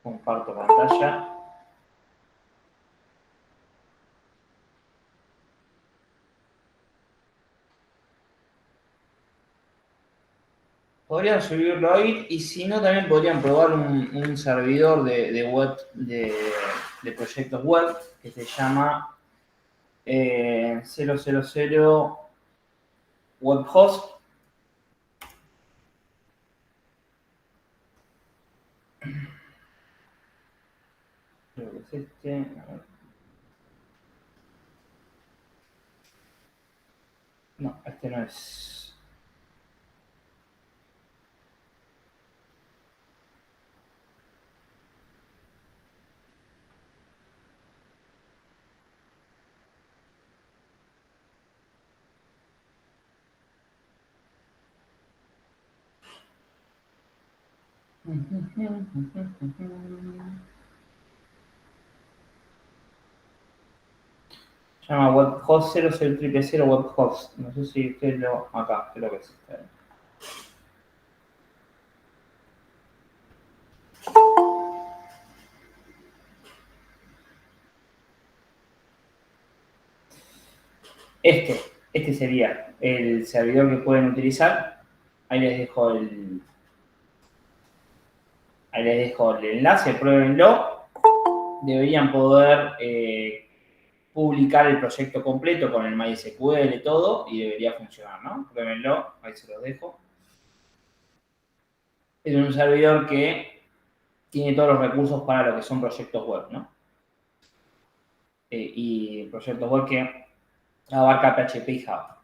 Comparto pantalla. Podrían subirlo ahí y si no también podrían probar un servidor de web, de proyectos web que se llama 000 webhost. Creo que es este. A ver. No, este no es. Se llama webhost 000 webhost. No sé si usted lo. Acá, creo que es este. Este sería el servidor que pueden utilizar. Ahí les dejo el enlace, pruébenlo. Deberían poder publicar el proyecto completo con el MySQL y todo, y debería funcionar, ¿no? Pruébenlo, ahí se los dejo. Es un servidor que tiene todos los recursos para lo que son proyectos web, ¿no? Y proyectos web que abarca PHP y Java.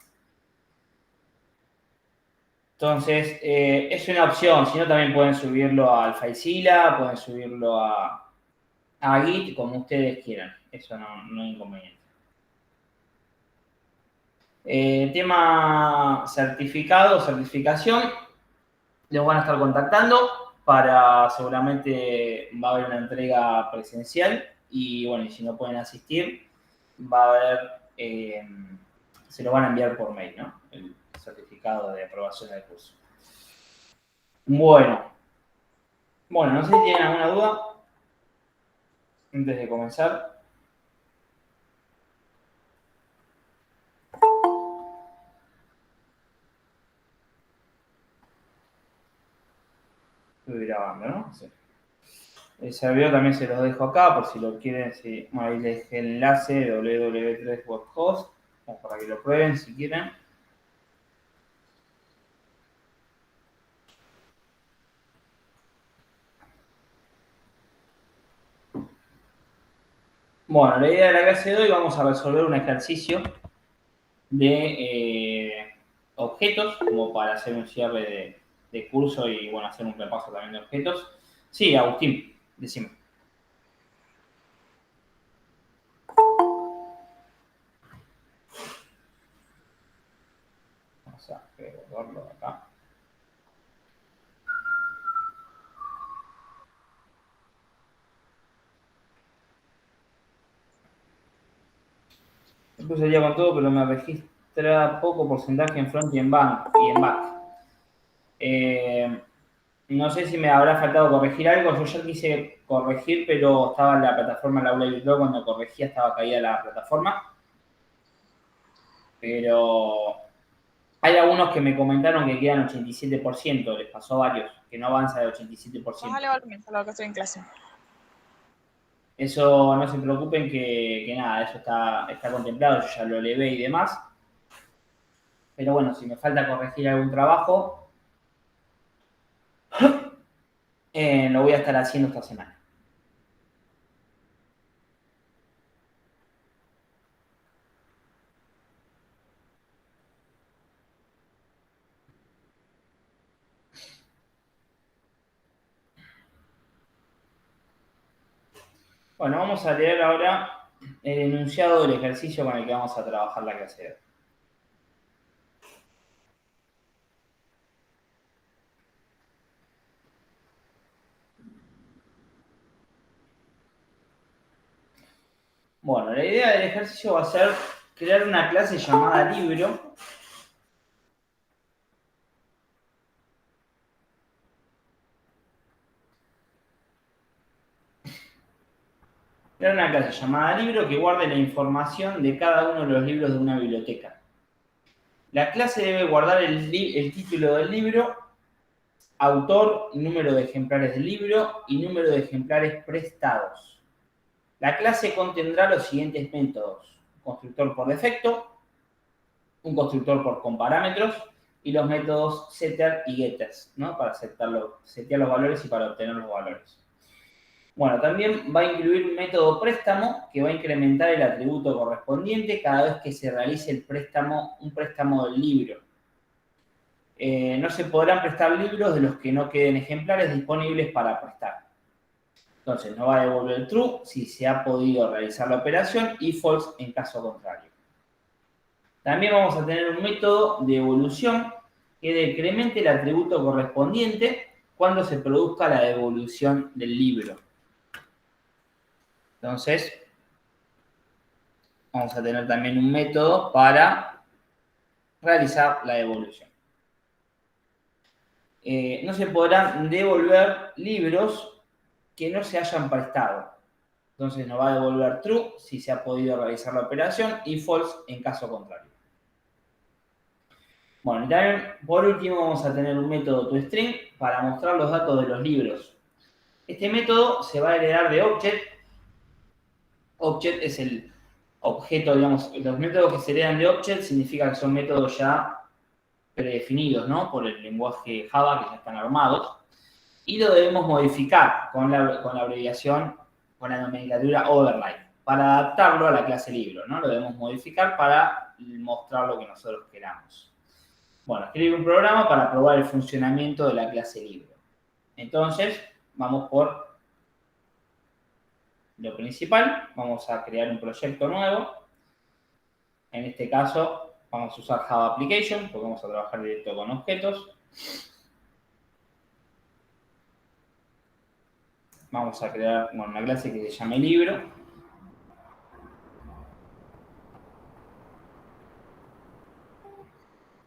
Entonces, es una opción, si no también pueden subirlo al FileZilla, pueden subirlo a Git, como ustedes quieran, eso no hay inconveniente. Tema certificado, certificación, los van a estar contactando para, seguramente va a haber una entrega presencial y bueno, y si no pueden asistir, va a haber, se lo van a enviar por mail, ¿no? El certificado de aprobación del curso. Bueno, no sé si tienen alguna duda antes de comenzar. Estoy grabando, ¿no? Sí. El servidor también se los dejo acá por si lo quieren. Ahí les dejé el enlace www.3webhost para que lo prueben si quieren. Bueno, la idea de la clase de hoy vamos a resolver un ejercicio de objetos, como para hacer un cierre de curso y bueno, hacer un repaso también de objetos. Sí, Agustín, decime. Vamos a guardarlo acá. Después sería con todo, pero me registra poco porcentaje en front y en back. No sé si me habrá faltado corregir algo. Yo ya quise corregir, pero estaba en la plataforma, la aula virtual, cuando corregía estaba caída la plataforma. Pero hay algunos que me comentaron que quedan 87%, les pasó a varios, que no avanza de 87%. Bájale al comienzo, lo que estoy en clase. Eso no se preocupen que nada, eso está contemplado, yo ya lo levé y demás. Pero bueno, si me falta corregir algún trabajo, lo voy a estar haciendo esta semana. Bueno, vamos a leer ahora el enunciado del ejercicio con el que vamos a trabajar la clase de hoy. Bueno, la idea del ejercicio va a ser crear una clase llamada libro Crear una clase llamada libro que guarde la información de cada uno de los libros de una biblioteca. La clase debe guardar el título del libro, autor, número de ejemplares del libro y número de ejemplares prestados. La clase contendrá los siguientes métodos: constructor por defecto, un constructor con parámetros y los métodos setter y getters, ¿no? Para setear los valores y para obtener los valores. Bueno, también va a incluir un método préstamo que va a incrementar el atributo correspondiente cada vez que se realice un préstamo del libro. No se podrán prestar libros de los que no queden ejemplares disponibles para prestar. Entonces, nos va a devolver true si se ha podido realizar la operación y false en caso contrario. También vamos a tener un método de evolución que decremente el atributo correspondiente cuando se produzca la devolución del libro. Entonces, vamos a tener también un método para realizar la devolución. No se podrán devolver libros que no se hayan prestado. Entonces nos va a devolver true si se ha podido realizar la operación y false en caso contrario. Bueno, y también por último vamos a tener un método toString para mostrar los datos de los libros. Este método se va a heredar de object. Object es el objeto, digamos, los métodos que se heredan de object significa que son métodos ya predefinidos, ¿no? Por el lenguaje Java, que ya están armados. Y lo debemos modificar con la abreviación, con la nomenclatura override, para adaptarlo a la clase libro, ¿no? Lo debemos modificar para mostrar lo que nosotros queramos. Bueno, escribir un programa para probar el funcionamiento de la clase libro. Entonces, vamos por lo principal. Vamos a crear un proyecto nuevo. En este caso, vamos a usar Java Application, porque vamos a trabajar directo con objetos. Vamos a crear una clase que se llame libro.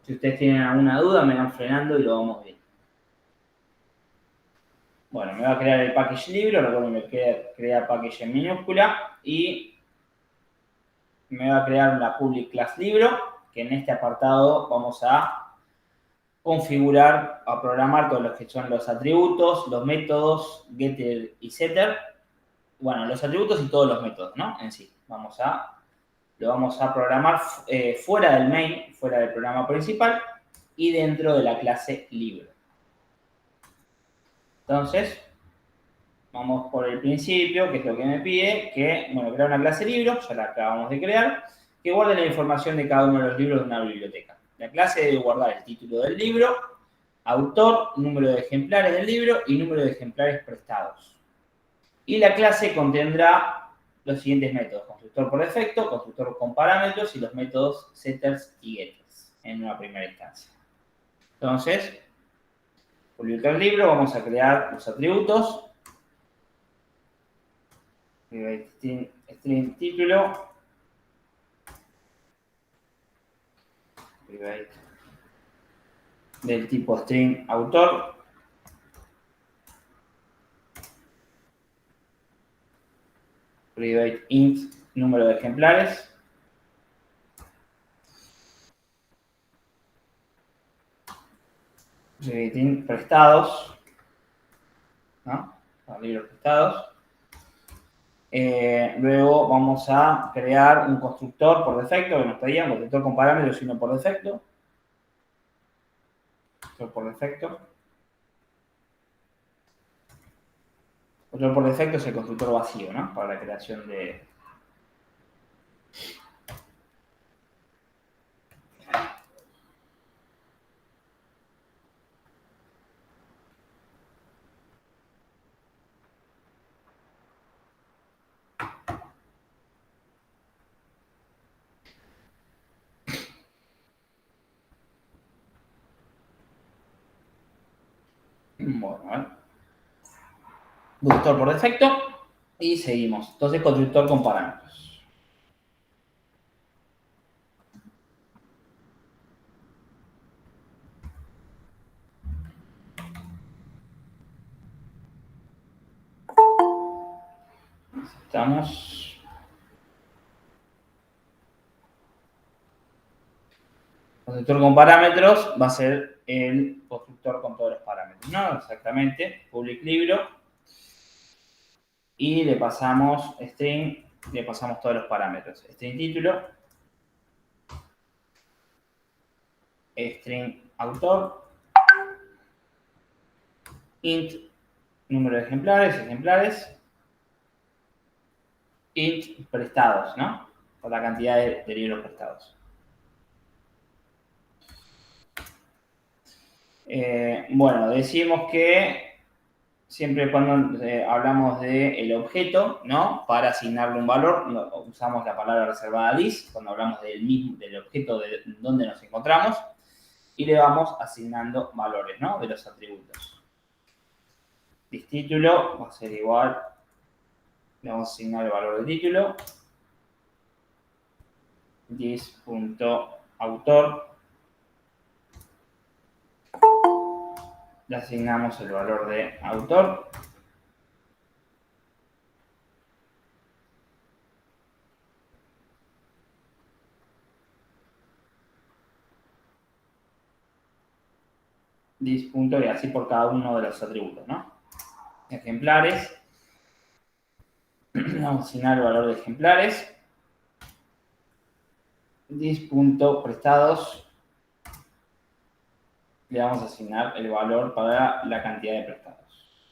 Si ustedes tienen alguna duda, me van frenando y lo vamos viendo. Bueno, me va a crear el package libro, recuerden que crea package en minúscula, y me va a crear la public class libro, que en este apartado vamos a configurar, a programar todos los que son los atributos, los métodos, getter y setter. Bueno, los atributos y todos los métodos, ¿no? En sí. Lo vamos a programar fuera del main, fuera del programa principal y dentro de la clase libro. Entonces, vamos por el principio, que es lo que me pide, que, bueno, crear una clase libro, ya la acabamos de crear, que guarde la información de cada uno de los libros de una biblioteca. La clase debe guardar el título del libro, autor, número de ejemplares del libro y número de ejemplares prestados. Y la clase contendrá los siguientes métodos: constructor por defecto, constructor con parámetros y los métodos setters y getters en una primera instancia. Entonces, publicar el libro, vamos a crear los atributos. String título. Del tipo string autor. Private int número de ejemplares. Private int prestados, ¿no? Los libros prestados. Luego vamos a crear un constructor por defecto, que nos pedían, un constructor con parámetros, sino por defecto. Por defecto. Constructor por defecto es el constructor vacío, ¿no? Para la creación de... Bueno, a ver. Constructor por defecto y seguimos. Entonces, constructor con parámetros. estamos. Constructor con parámetros va a ser el constructor con todos los parámetros, ¿no? Exactamente. Public libro. Y le pasamos string, le pasamos todos los parámetros. String título. String autor. Int número de ejemplares. Int prestados, ¿no? Por la cantidad de libros prestados. Bueno, decimos que siempre cuando hablamos del objeto, ¿no? Para asignarle un valor, usamos la palabra reservada dis, cuando hablamos del objeto de donde nos encontramos, y le vamos asignando valores, ¿no? De los atributos. Título va a ser igual, le vamos a asignar el valor de título. Dis.autor. Le asignamos el valor de autor. Dis. Y así por cada uno de los atributos, ¿no? Ejemplares. Vamos a asignar el valor de ejemplares. Dis.prestados. Le vamos a asignar el valor para la cantidad de prestados.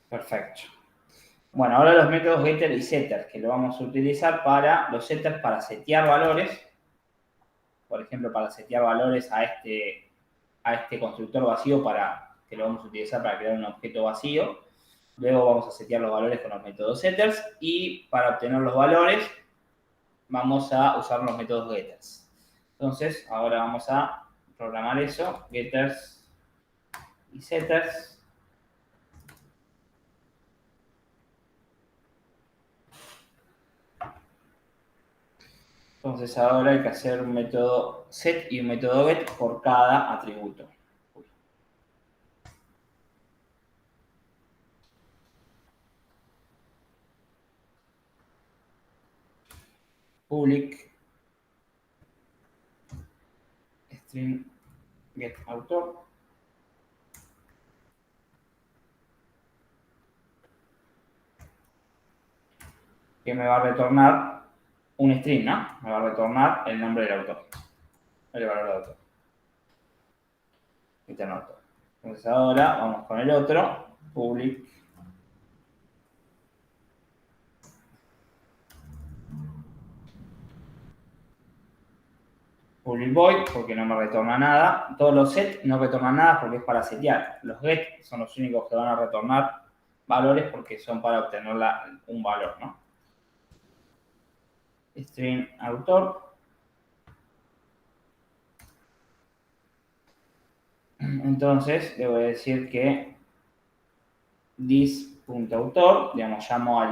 Perfecto. Bueno, ahora los métodos getter y setter, que lo vamos a utilizar para los setters para setear valores. Por ejemplo, para setear valores a este constructor vacío que lo vamos a utilizar para crear un objeto vacío. Luego vamos a setear los valores con los métodos setters y para obtener los valores vamos a usar los métodos getters. Entonces, ahora vamos a programar eso, getters y setters. Entonces ahora hay que hacer un método set y un método get por cada atributo. Public string get autor. Que me va a retornar un string, ¿no? Me va a retornar el nombre del autor. El valor del autor. Eterno autor. Entonces ahora vamos con el otro. Public void, porque no me retorna nada. Todos los set no retornan nada porque es para setear. Los get son los únicos que van a retornar valores porque son para obtener un valor, ¿no? String autor. Entonces, le voy a decir que dis.autor, digamos, llamo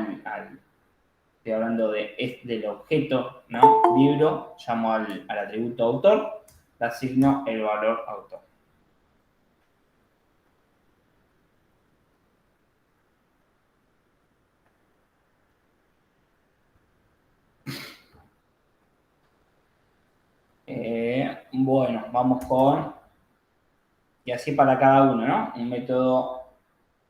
estoy hablando del objeto, ¿no? Libro, llamo al atributo autor, le asigno el valor autor. Bueno, vamos con... Y así para cada uno, ¿no? Un método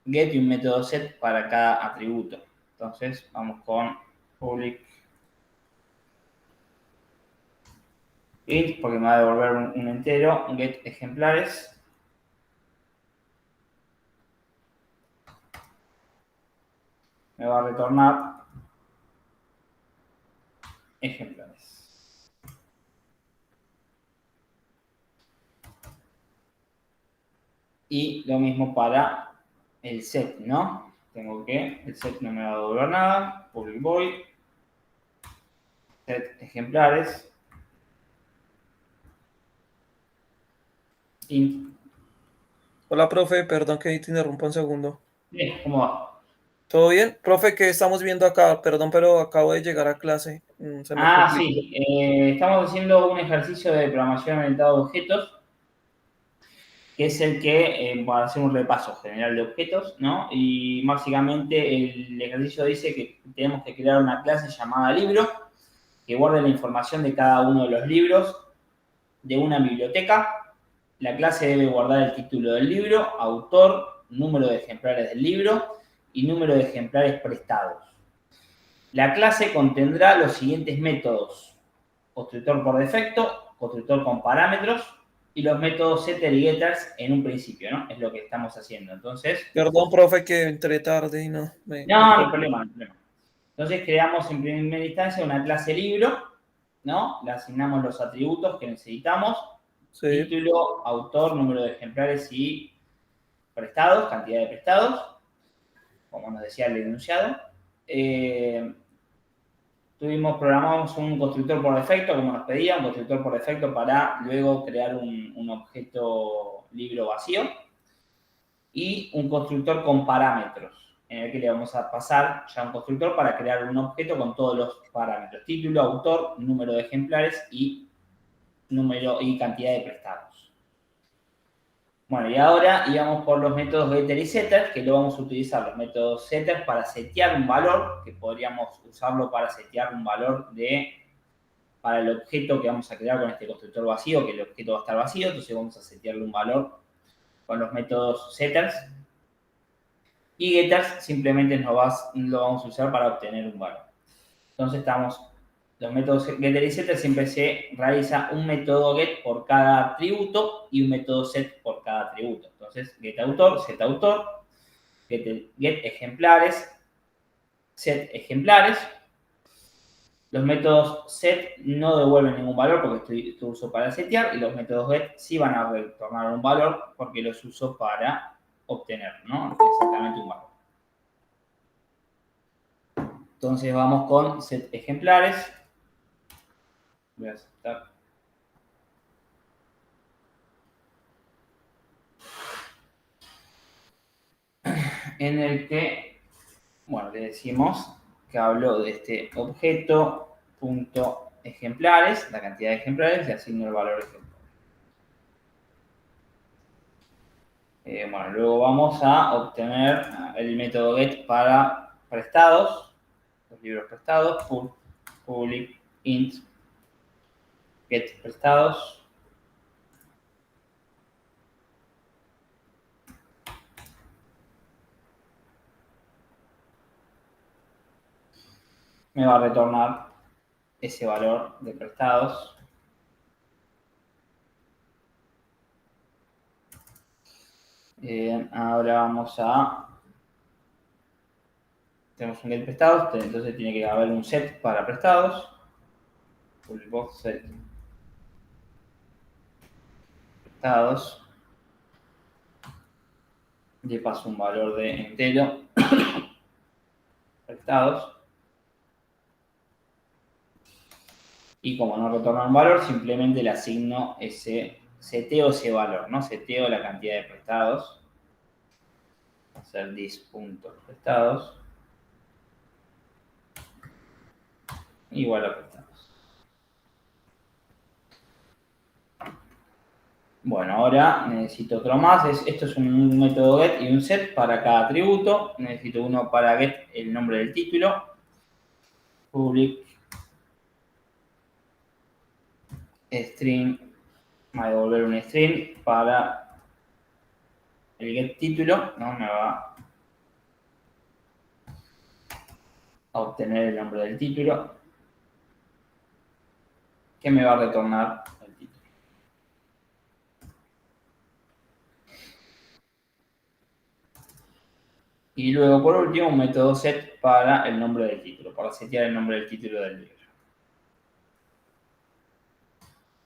get y un método set para cada atributo. Entonces, vamos con public int, porque me va a devolver un entero, get ejemplares. Me va a retornar ejemplares. Y lo mismo para el set, ¿no? Tengo que, el set no me va a devolver nada, public void, set ejemplares, int. Hola, profe, perdón que te interrumpa un segundo. Bien, ¿cómo va? ¿Todo bien? Profe, ¿qué estamos viendo acá? Perdón, pero acabo de llegar a clase. Se me complicó. Sí, estamos haciendo un ejercicio de programación orientada a objetos. que es el que va a hacer un repaso general de objetos, ¿no? Y básicamente el ejercicio dice que tenemos que crear una clase llamada libro que guarde la información de cada uno de los libros de una biblioteca. La clase debe guardar el título del libro, autor, número de ejemplares del libro y número de ejemplares prestados. La clase contendrá los siguientes métodos: constructor por defecto, constructor con parámetros y los métodos setter y getters en un principio, ¿no? Es lo que estamos haciendo. Entonces... Perdón, profe, que entré tarde y no No, me no hay perdí. problema, no hay problema. Entonces creamos en primera instancia una clase libro, ¿no? Le asignamos los atributos que necesitamos: Sí, título, autor, número de ejemplares y prestados, cantidad de prestados, como nos decía el enunciado. Programamos un constructor por defecto, como nos pedía, un constructor por defecto para luego crear un objeto libro vacío, y un constructor con parámetros, en el que le vamos a pasar ya un constructor para crear un objeto con todos los parámetros: título, autor, número de ejemplares y número y cantidad de prestados. Bueno, y ahora íbamos por los métodos getter y setter, que lo vamos a utilizar los métodos setter para setear un valor, que podríamos usarlo para setear un valor para el objeto que vamos a crear con este constructor vacío, que el objeto va a estar vacío, entonces vamos a setearle un valor con los métodos setters. Y getters simplemente lo vamos a usar para obtener un valor. Entonces los métodos getter y setter siempre se realiza un método get por cada atributo y un método set por cada atributo. Entonces, get autor, get ejemplares, set ejemplares. Los métodos set no devuelven ningún valor porque esto uso para setear, y los métodos get sí van a retornar un valor porque los uso para obtener, ¿no? Exactamente un valor. Entonces vamos con set ejemplares. Voy a aceptar. En el que, bueno, le decimos que hablo de este objeto punto ejemplares, la cantidad de ejemplares, y asigno el valor ejemplar. Bueno, luego vamos a obtener el método get para prestados, los libros prestados, public int get prestados. Me va a retornar ese valor de prestados. Ahora vamos tenemos un get prestados, entonces tiene que haber un set para prestados. Public box set prestados. Le paso un valor de entero prestados. Y como no retorna un valor, simplemente le asigno seteo ese valor, ¿no? Seteo la cantidad de prestados. Va a ser this.prestados igual a prestados. Bueno, ahora necesito otro más. Esto es un método get y un set para cada atributo. Necesito uno para get el nombre del título. Public string, va a devolver un string para el get título, ¿no? Me va a obtener el nombre del título, que me va a retornar el título. Y luego, por último, un método set para el nombre del título, para setear el nombre del título del libro.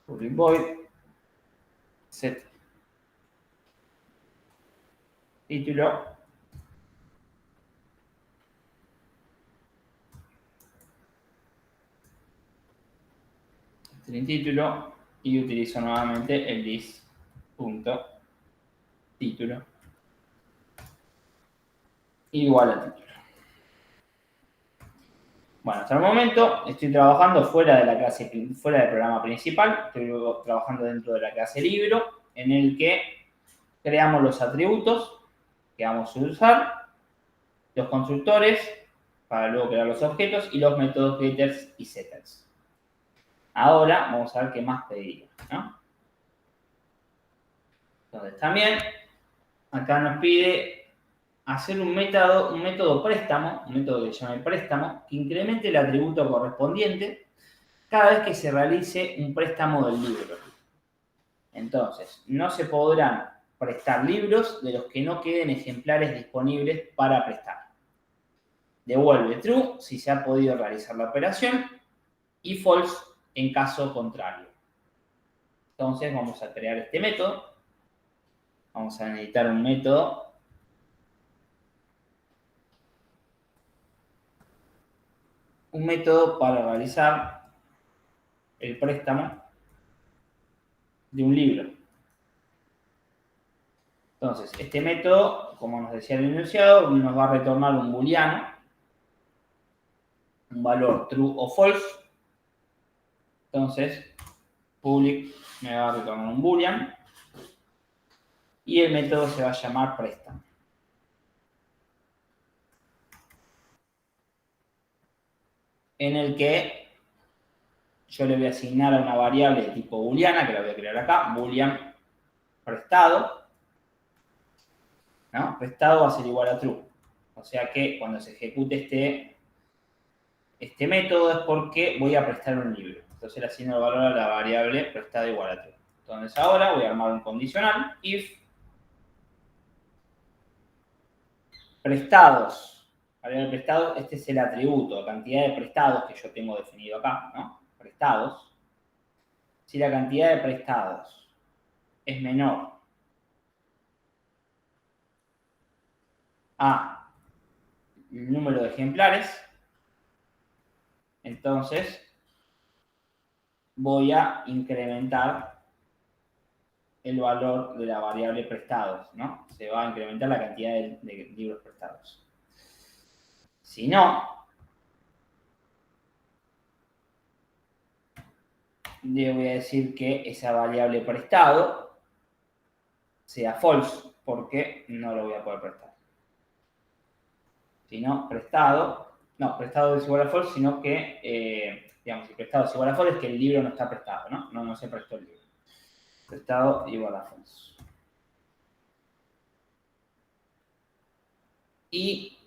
Public void set título string título, y utilizo nuevamente el this.título igual a título. Bueno, hasta el momento estoy trabajando fuera de la clase, fuera del programa principal. Estoy trabajando dentro de la clase libro, en el que creamos los atributos que vamos a usar, los constructores para luego crear los objetos y los métodos getters y setters. Ahora vamos a ver qué más pediría, ¿no? Entonces también acá nos pide hacer un método préstamo, un método que se llama préstamo, que incremente el atributo correspondiente cada vez que se realice un préstamo del libro. Entonces, no se podrán prestar libros de los que no queden ejemplares disponibles para prestar. Devuelve true si se ha podido realizar la operación y false en caso contrario. Entonces, vamos a crear este método. Vamos a necesitar un método para realizar el préstamo de un libro. Entonces, este método, como nos decía el enunciado, nos va a retornar un booleano, un valor true o false. Entonces, public me va a retornar un boolean y el método se va a llamar préstamo. En el que yo le voy a asignar a una variable de tipo booleana, que la voy a crear acá, boolean prestado, ¿no? Prestado va a ser igual a true. O sea que cuando se ejecute este método es porque voy a prestar un libro. Entonces le asigno el valor a la variable prestado igual a true. Entonces ahora voy a armar un condicional, if prestados. Variable prestado, este es el atributo, la cantidad de prestados que yo tengo definido acá, ¿no? Prestados. Si la cantidad de prestados es menor a el número de ejemplares, entonces voy a incrementar el valor de la variable prestados, ¿no? Se va a incrementar la cantidad de libros prestados. Si no, le voy a decir que esa variable prestado sea false, porque no lo voy a poder prestar. Si no, prestado es igual a false, sino que, digamos, si prestado es igual a false, es que el libro no está prestado, ¿no? No se prestó el libro. Prestado igual a false. Y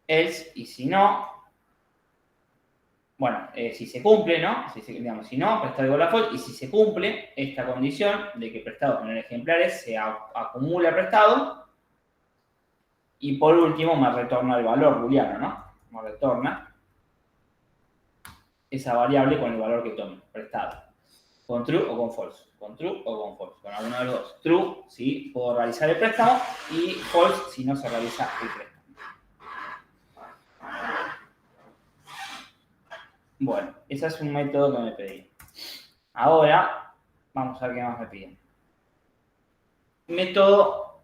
else, y si no, bueno, si se cumple, ¿no? Si no, prestado igual a false, y si se cumple esta condición de que prestado tener ejemplares se acumula prestado, y por último me retorna el valor booleano, ¿no? Me retorna esa variable con el valor que tome, prestado. Con true o con false. Con true o con false. Con alguno de los dos. True si puedo realizar el préstamo y false si no se realiza el préstamo. Bueno, ese es un método que me pedí. Ahora, vamos a ver qué más me piden. Método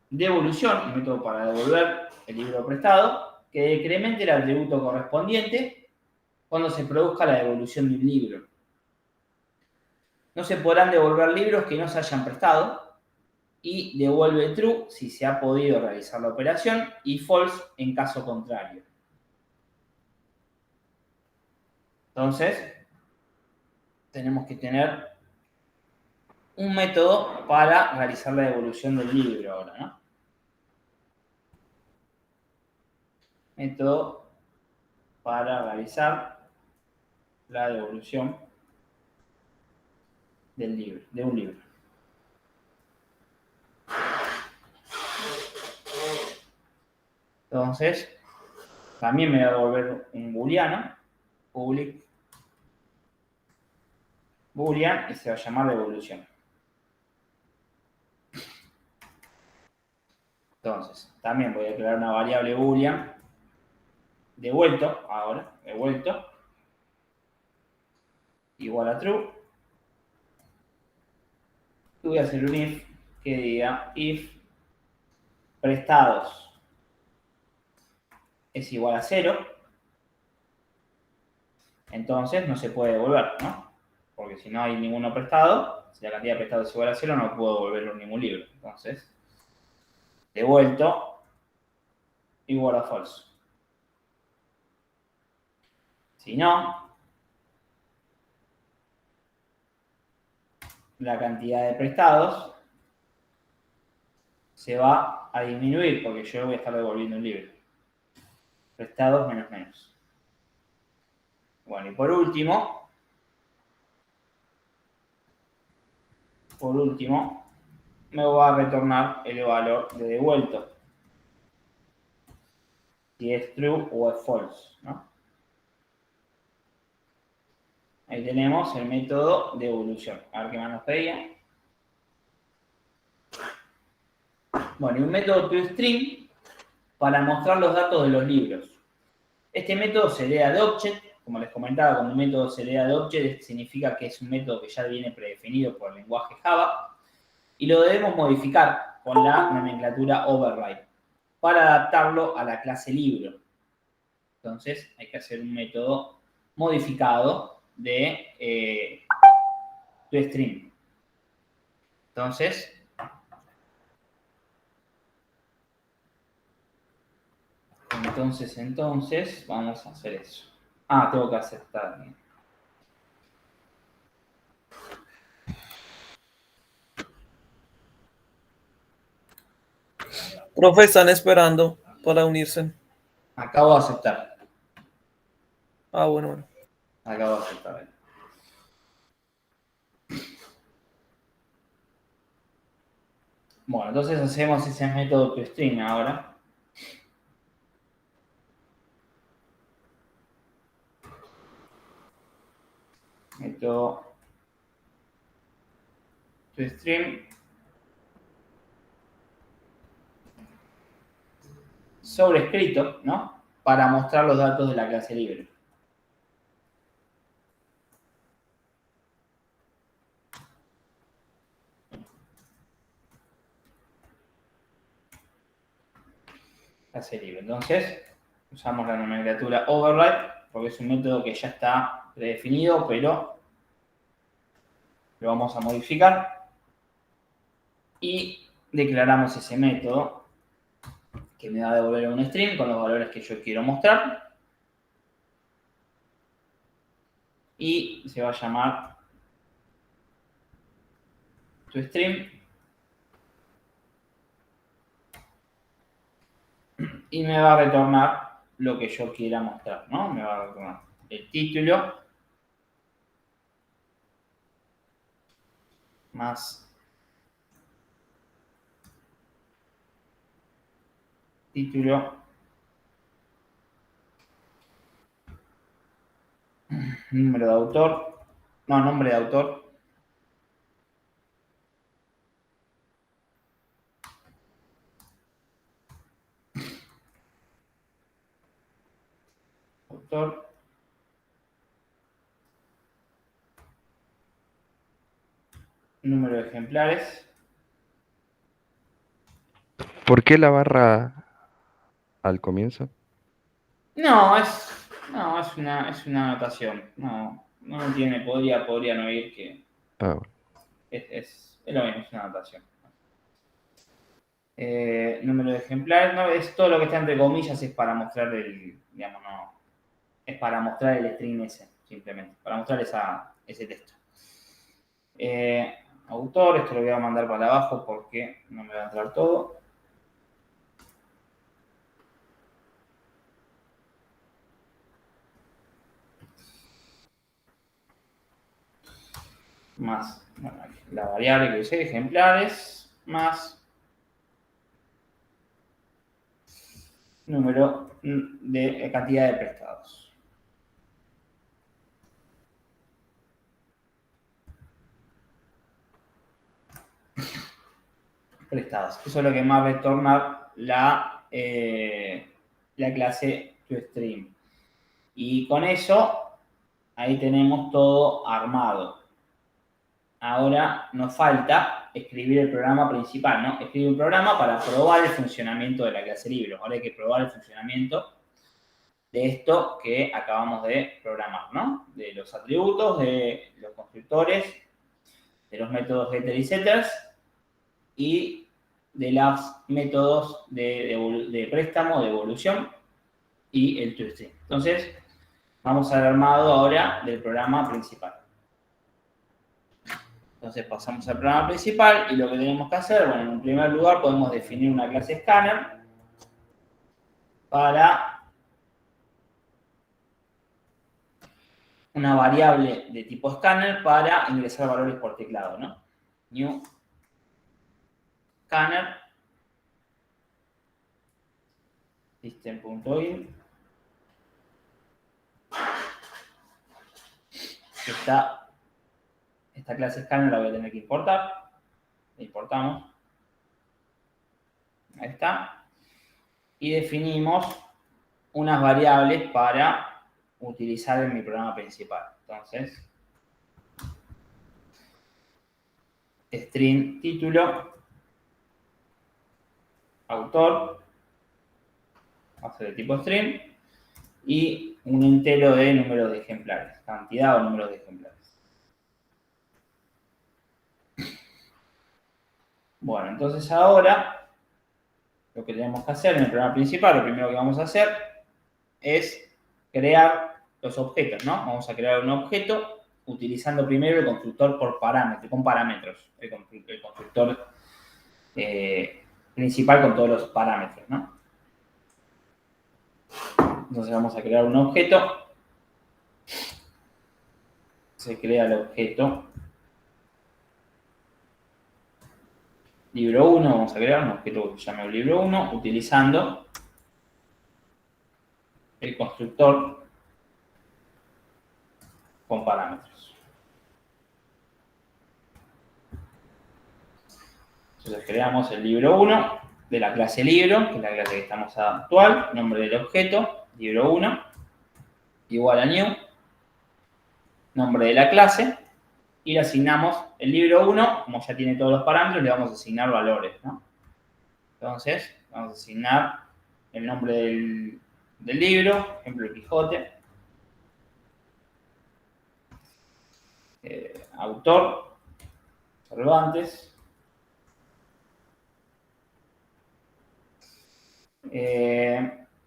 de devolución, un método para devolver el libro prestado, que decremente el atributo correspondiente cuando se produzca la devolución de un libro. No se podrán devolver libros que no se hayan prestado y devuelve true si se ha podido realizar la operación y false en caso contrario. Entonces, tenemos que tener un método para realizar la devolución del libro ahora, ¿no? Método para realizar la devolución del libro, de un libro. Entonces, también me va a devolver un booleano, public boolean, y se va a llamar devolución. Entonces, también voy a crear una variable boolean, devuelto, igual a true. Y voy a hacer un if que diga if prestados es igual a 0, entonces no se puede devolver, ¿no? porque si no hay ninguno prestado, si la cantidad de prestados es igual a 0, no puedo devolverlo en ningún libro. Entonces, devuelto igual a false. Si no, la cantidad de prestados se va a disminuir porque yo voy a estar devolviendo un libro. Prestados menos menos. Bueno, y por último, me va a retornar el valor de devuelto. Si es true o es false, ¿no? Ahí tenemos el método de evolución. A ver qué más nos pedía. Bueno, y un método toString para mostrar los datos de los libros. Este método se lee de object. Como les comentaba, cuando un método se lee de object significa que es un método que ya viene predefinido por el lenguaje Java y lo debemos modificar con la nomenclatura override para adaptarlo a la clase libro. Entonces hay que hacer un método modificado de toString. Entonces, vamos a hacer eso. Ah, tengo que aceptar. Profe, están esperando para unirse. Acabo de aceptar. Ah, bueno. Acabo de aceptar. Bueno, entonces hacemos ese método toString ahora. Método toString sobrescrito, ¿no? Para mostrar los datos de la clase libre. Clase libre. Entonces, usamos la nomenclatura override porque es un método que ya está predefinido, pero lo vamos a modificar y declaramos ese método que me va a devolver un string con los valores que yo quiero mostrar y se va a llamar toString y me va a retornar lo que yo quiera mostrar, ¿no? Me va a retornar el título más título, número de autor, no, nombre de autor, número de ejemplares. ¿Por qué la barra al comienzo? No, es una anotación. No tiene, podría no ir que Ah, bueno. es lo mismo, es una anotación. Número de ejemplares, no, es todo lo que está entre comillas es para mostrar digamos, no, es para mostrar el string ese, simplemente, para mostrar ese texto. Autor, esto lo voy a mandar para abajo porque no me va a entrar todo. Más, bueno, la variable que usé, ejemplares, más número de cantidad de prestados. Prestados. Eso es lo que va a retornar la clase toString. Y con eso, ahí tenemos todo armado. Ahora nos falta escribir el programa principal, ¿no? Escribir un programa para probar el funcionamiento de la clase libre. Ahora hay que probar el funcionamiento de esto que acabamos de programar, ¿no? De los atributos, de los constructores constructores, de los métodos getter y setters y de los métodos de préstamo, de evolución y el toString. Entonces, vamos al armado ahora del programa principal. Entonces pasamos al programa principal y lo que tenemos que hacer, bueno, en primer lugar podemos definir una clase scanner para una variable de tipo scanner para ingresar valores por teclado, ¿no? New scanner system.in. Esta clase scanner la voy a tener que importar. La importamos. Ahí está. Y definimos unas variables para utilizar en mi programa principal. Entonces, string título, autor, va a ser de tipo string, y un entero de números de ejemplares, cantidad o números de ejemplares. Bueno, entonces ahora lo que tenemos que hacer en el programa principal, lo primero que vamos a hacer es crear los objetos, ¿no? Vamos a crear un objeto utilizando primero el constructor con parámetros, el constructor principal con todos los parámetros, ¿no? Entonces vamos a crear un objeto. Se crea el objeto libro 1, vamos a crear un objeto que se llame libro 1, utilizando el constructor con parámetros. Entonces creamos el libro 1 de la clase libro, que es la clase que estamos actual, nombre del objeto, libro 1, igual a new, nombre de la clase, y le asignamos el libro 1, como ya tiene todos los parámetros, le vamos a asignar valores, ¿no? Entonces, vamos a asignar el nombre del libro, por ejemplo, el Quijote, autor, Cervantes,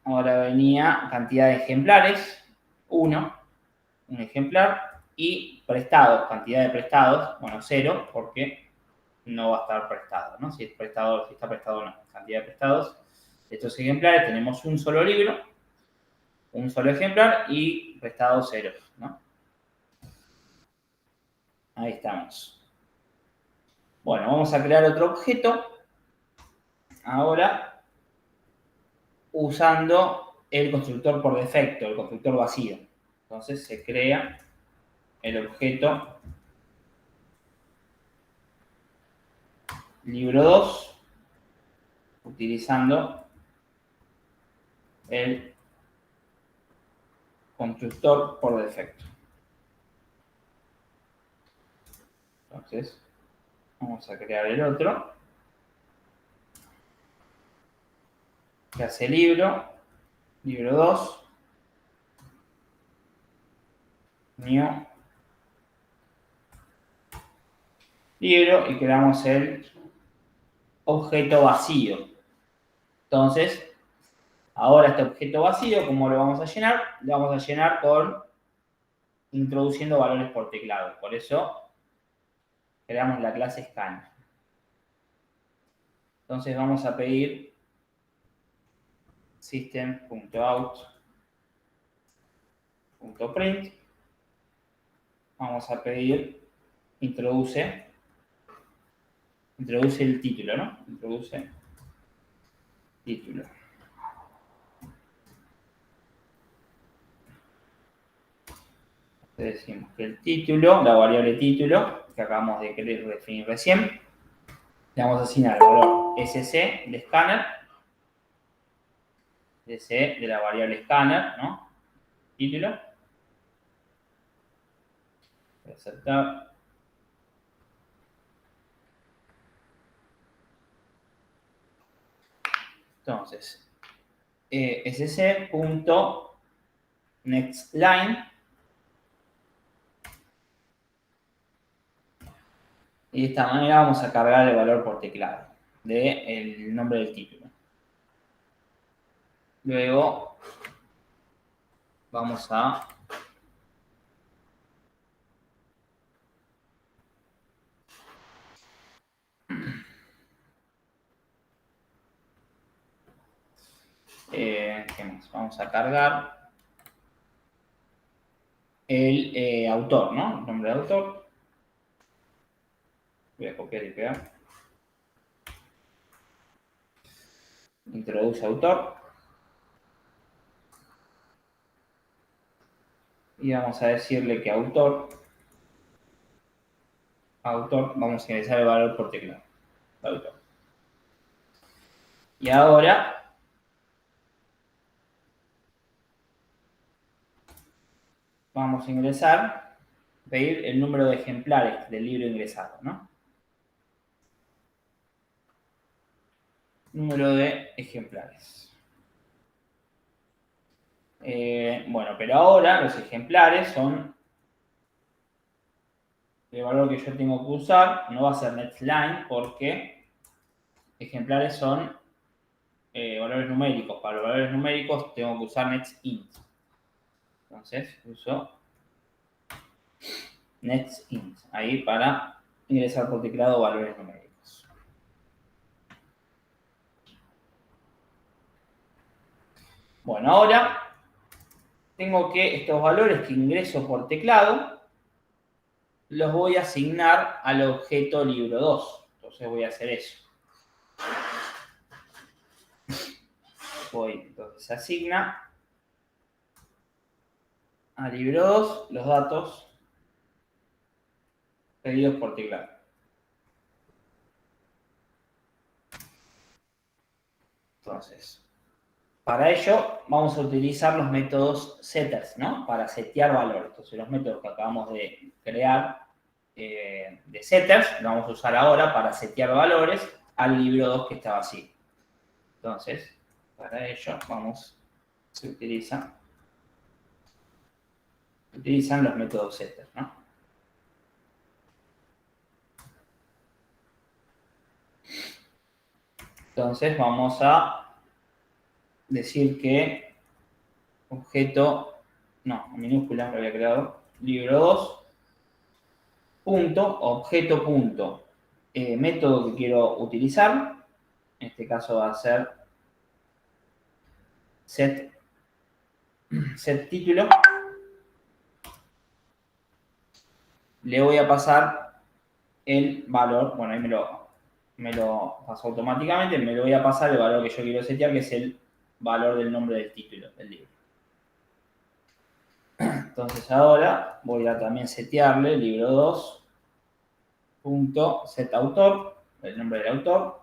ahora venía cantidad de ejemplares, 1, un ejemplar, y prestados, cantidad de prestados, bueno, 0, porque no va a estar prestado, ¿no? Si está prestado o no. Cantidad de prestados de estos ejemplares, tenemos un solo libro, un solo ejemplar y prestados 0, ¿no? Ahí estamos. Bueno, vamos a crear otro objeto ahora usando el constructor por defecto, el constructor vacío. Entonces se crea el objeto libro 2 utilizando el constructor por defecto. Entonces, vamos a crear el otro. Que hace libro 2, new, libro, y creamos el objeto vacío. Entonces, ahora este objeto vacío, ¿cómo lo vamos a llenar? Lo vamos a llenar introduciendo valores por teclado. Por eso creamos la clase scan. Entonces vamos a pedir system.out.print. Vamos a pedir introduce el título, ¿no? Introduce título. Entonces decimos que el título, la variable título, que acabamos de definir recién, le vamos a asignar el valor SC de scanner, SC de la variable scanner, ¿no? Título. Aceptar. Entonces, sc.nextLine Y de esta manera vamos a cargar el valor por teclado del nombre del título. Luego vamos a ¿qué más? Vamos a cargar el autor, ¿no? El nombre de autor. Voy a copiar y pegar. Introduce autor. Y vamos a decirle que autor, vamos a ingresar el valor por teclado. Autor. Y ahora vamos a ingresar, pedir el número de ejemplares del libro ingresado, ¿no? Número de ejemplares. Bueno, pero ahora los ejemplares son el valor que yo tengo que usar, no va a ser netline porque ejemplares son valores numéricos. Para los valores numéricos tengo que usar netsint. Entonces uso netsint ahí para ingresar por teclado valores numéricos. Bueno, ahora tengo que estos valores que ingreso por teclado los voy a asignar al objeto libro 2. Entonces voy a hacer eso. Entonces se asigna a libro 2 los datos pedidos por teclado. Entonces, para ello vamos a utilizar los métodos setters, ¿no? Para setear valores. Entonces, los métodos que acabamos de crear de setters los vamos a usar ahora para setear valores al libro 2 que está vacío. Entonces, para ello se utilizan los métodos setters, ¿no? Entonces vamos a decir que objeto, no, minúscula lo había creado, libro 2, punto, objeto punto, método que quiero utilizar, en este caso va a ser set título. Le voy a pasar el valor, bueno, ahí me lo pasó automáticamente, me lo voy a pasar el valor que yo quiero setear, que es el valor del nombre del título del libro. Entonces ahora voy a también setearle libro 2 punto set autor, el nombre del autor.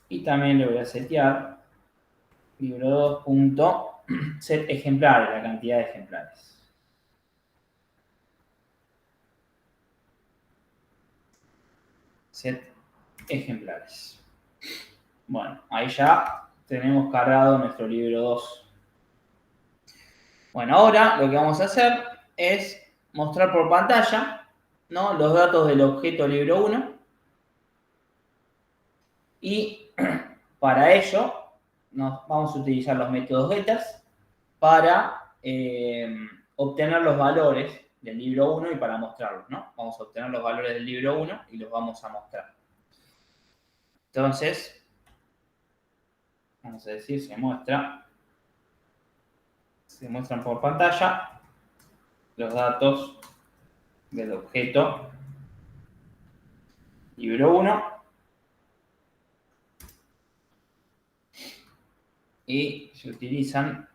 Y también le voy a setear libro 2 punto set ejemplares, la cantidad de ejemplares. Set ejemplares. Bueno, ahí ya tenemos cargado nuestro libro 2. Bueno, ahora lo que vamos a hacer es mostrar por pantalla, ¿no?, los datos del objeto libro 1. Y para ello vamos a utilizar los métodos getters para obtener los valores del libro 1 y para mostrarlos, ¿no? Vamos a obtener los valores del libro 1 y los vamos a mostrar. Entonces, vamos a decir, se muestran por pantalla los datos del objeto libro 1 y se utilizan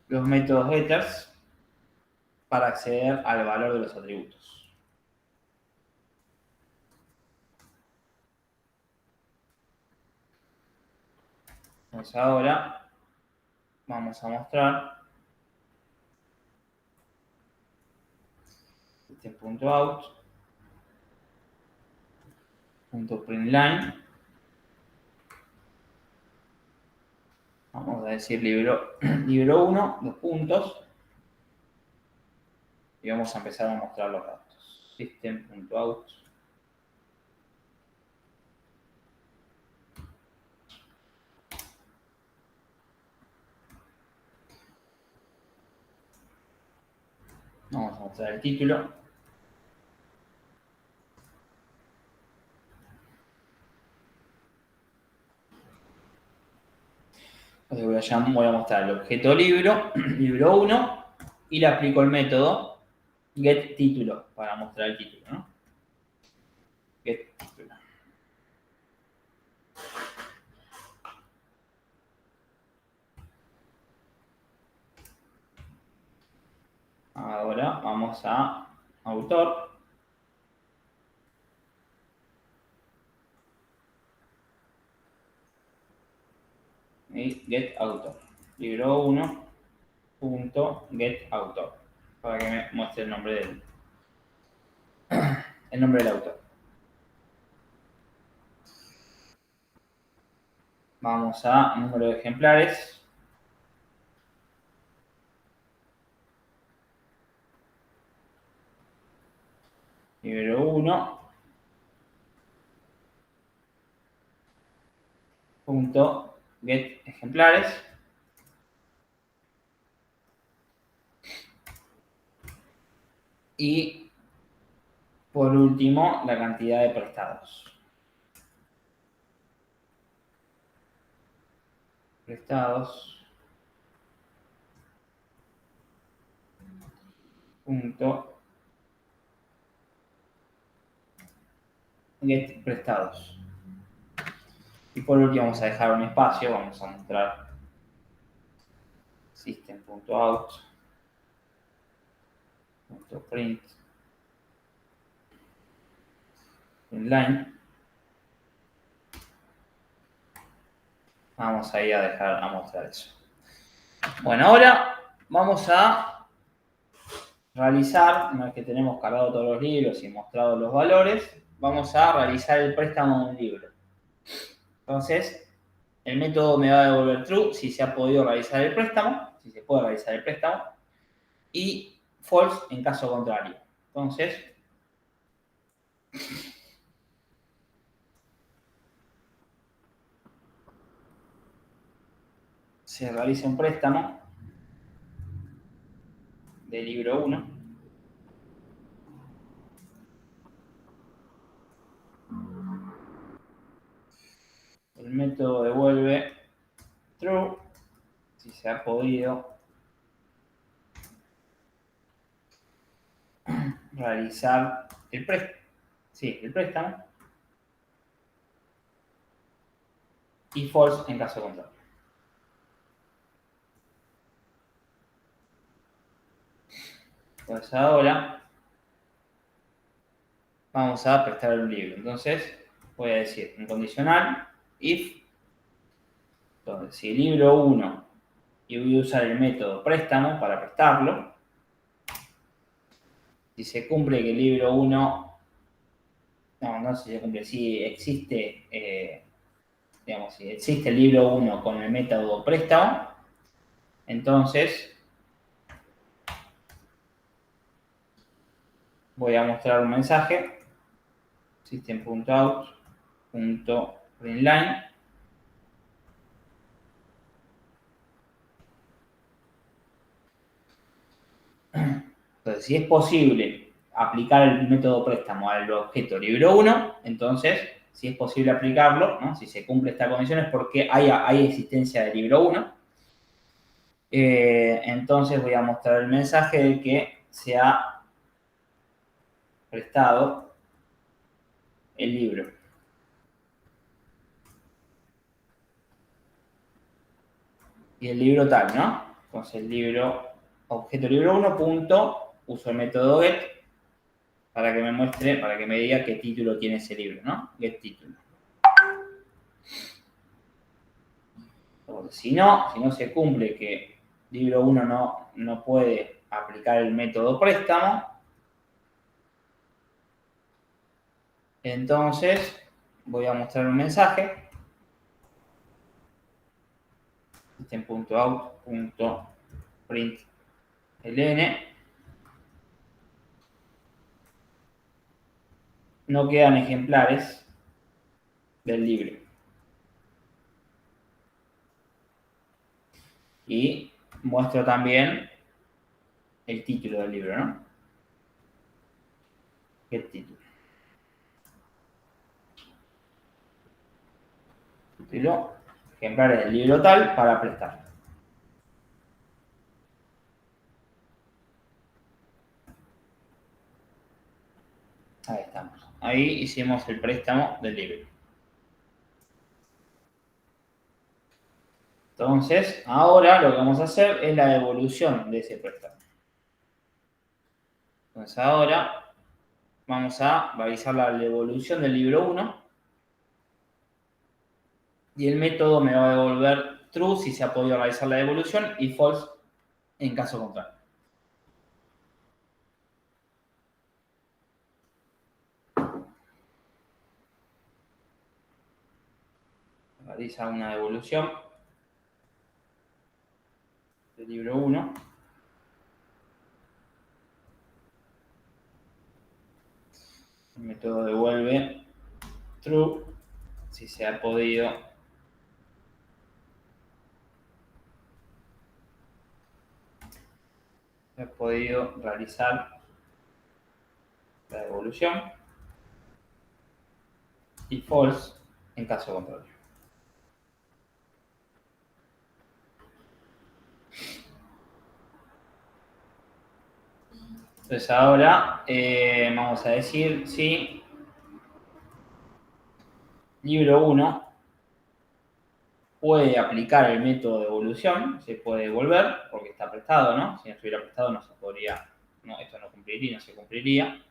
los métodos getters para acceder al valor de los atributos. Entonces ahora vamos a mostrar este punto out punto println. Vamos a decir libro 1, dos puntos. Y vamos a empezar a mostrar los datos. System.out. Vamos a mostrar el título. Entonces voy a mostrar el objeto libro, libro 1, y le aplico el método getTítulo para mostrar el título, ¿no? GetTítulo. Ahora vamos a autor. Y getAutor. Libro 1 punto getAutor. Para que me muestre el nombre del autor. Vamos a número de ejemplares. Libro 1 punto get ejemplares. Y por último, la cantidad de prestados. Punto get prestados. Y por último vamos a dejar un espacio, vamos a mostrar system.out, .print, inline. Vamos ahí a dejar a mostrar eso. Bueno, ahora vamos a realizar, una vez que tenemos cargado todos los libros y mostrado los valores, vamos a realizar el préstamo de un libro. Entonces, el método me va a devolver true si se ha podido realizar el préstamo, si se puede realizar el préstamo, y false en caso contrario. Entonces, se realiza un préstamo de libro 1. El método devuelve true si se ha podido realizar el préstamo. Y false en caso contrario. Entonces ahora vamos a prestar un libro. Entonces voy a decir un condicional if. Entonces si el libro 1 y voy a usar el método préstamo para prestarlo, si se cumple que el libro 1, no si se cumple, si existe, si existe el libro 1 con el método préstamo, entonces voy a mostrar un mensaje, system.out.println. Entonces, si es posible aplicar el método préstamo al objeto libro 1, entonces, si es posible aplicarlo, ¿no? Si se cumple esta condición es porque hay existencia de libro 1. Entonces voy a mostrar el mensaje de que se ha prestado el libro. Y el libro tal, ¿no? Entonces el libro, objeto libro 1, punto, uso el método get para que me muestre, para que me diga qué título tiene ese libro, ¿no? Get título. Si no se cumple que libro 1 no puede aplicar el método préstamo, entonces voy a mostrar un mensaje. System.out.println. No quedan ejemplares del libro. Y muestro también el título del libro, ¿no? ¿Qué título? Título, ejemplares del libro tal para prestar. Ahí estamos. Ahí hicimos el préstamo del libro. Entonces, ahora lo que vamos a hacer es la devolución de ese préstamo. Entonces, ahora vamos a realizar la devolución del libro 1. Y el método me va a devolver true si se ha podido realizar la devolución y false en caso contrario. Realiza una devolución del libro 1. El método devuelve true si se ha podido realizar la devolución y false en caso contrario. Entonces ahora vamos a decir si libro 1 puede aplicar el método de devolución, se puede devolver porque está prestado, ¿no? Si no estuviera prestado no se podría, no, esto no cumpliría, no se cumpliría.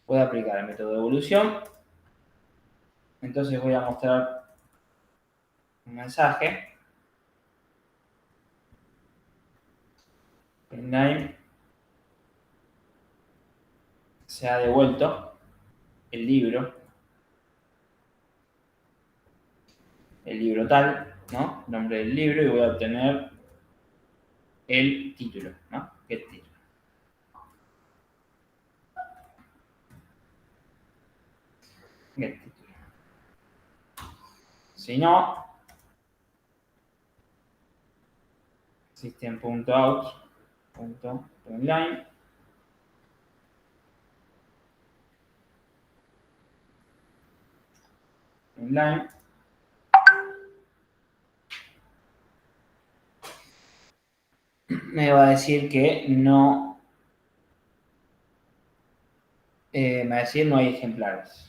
Puede aplicar el método de devolución. Entonces voy a mostrar un mensaje. Inline se ha devuelto el libro tal, ¿no? El nombre del libro, y voy a obtener el título, ¿no? ¿Qué título? Get título. Si no, system.out.println me va a decir que no, me va a decir no hay ejemplares.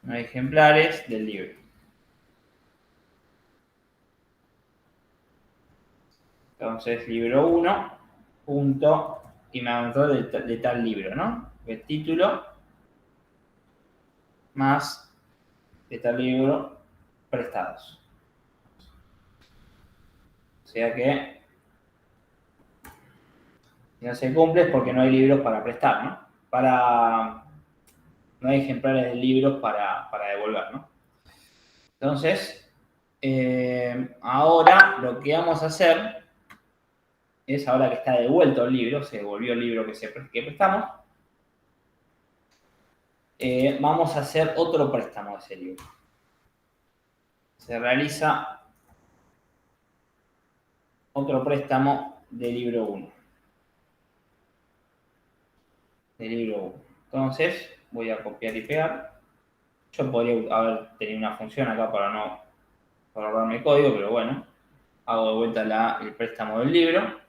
No hay ejemplares del libro. Entonces, libro 1, punto, y me va a mostrar de tal libro, ¿no? El título más de tal libro prestados. O sea que si no se cumple es porque no hay libros para prestar, ¿no? No hay ejemplares de libros para devolver, ¿no? Entonces, ahora lo que vamos a hacer es, ahora que está devuelto el libro, se devolvió el libro que prestamos, vamos a hacer otro préstamo de ese libro. Se realiza otro préstamo del libro 1. Entonces, voy a copiar y pegar. Yo podría haber tenido una función acá para ahorrarme código, pero bueno, hago de vuelta el préstamo del libro.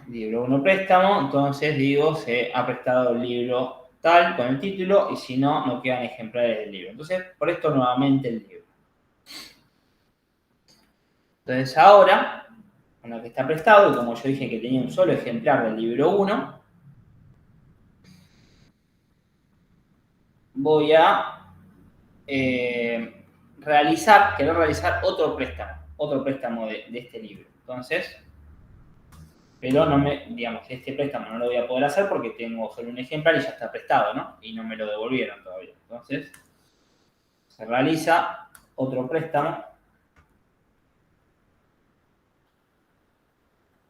Libro 1 préstamo, entonces digo, se ha prestado el libro tal con el título y si no, no quedan ejemplares del libro. Entonces, presto nuevamente el libro. Entonces ahora, con lo que está prestado, y como yo dije que tenía un solo ejemplar del libro 1, voy a querer realizar otro préstamo de este libro. Entonces, pero no digamos, este préstamo no lo voy a poder hacer porque tengo solo un ejemplar y ya está prestado, ¿no? Y no me lo devolvieron todavía. Entonces, se realiza otro préstamo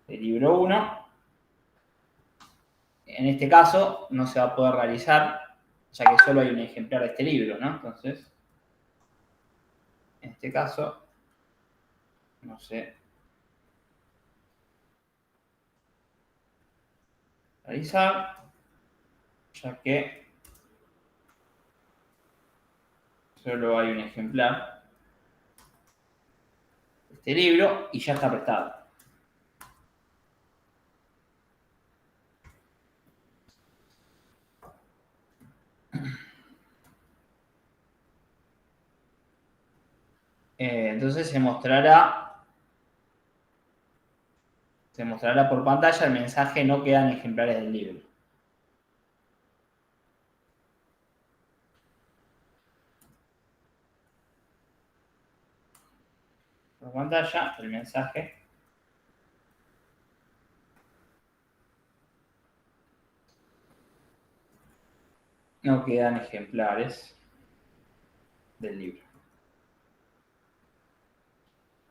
del libro 1. En este caso, no se va a poder realizar, ya que solo hay un ejemplar de este libro, ¿no? Entonces, en este caso, no sé, realizar, ya que solo hay un ejemplar de este libro y ya está prestado. Entonces se mostrará por pantalla el mensaje: no quedan ejemplares del libro. Por pantalla el mensaje: no quedan ejemplares del libro.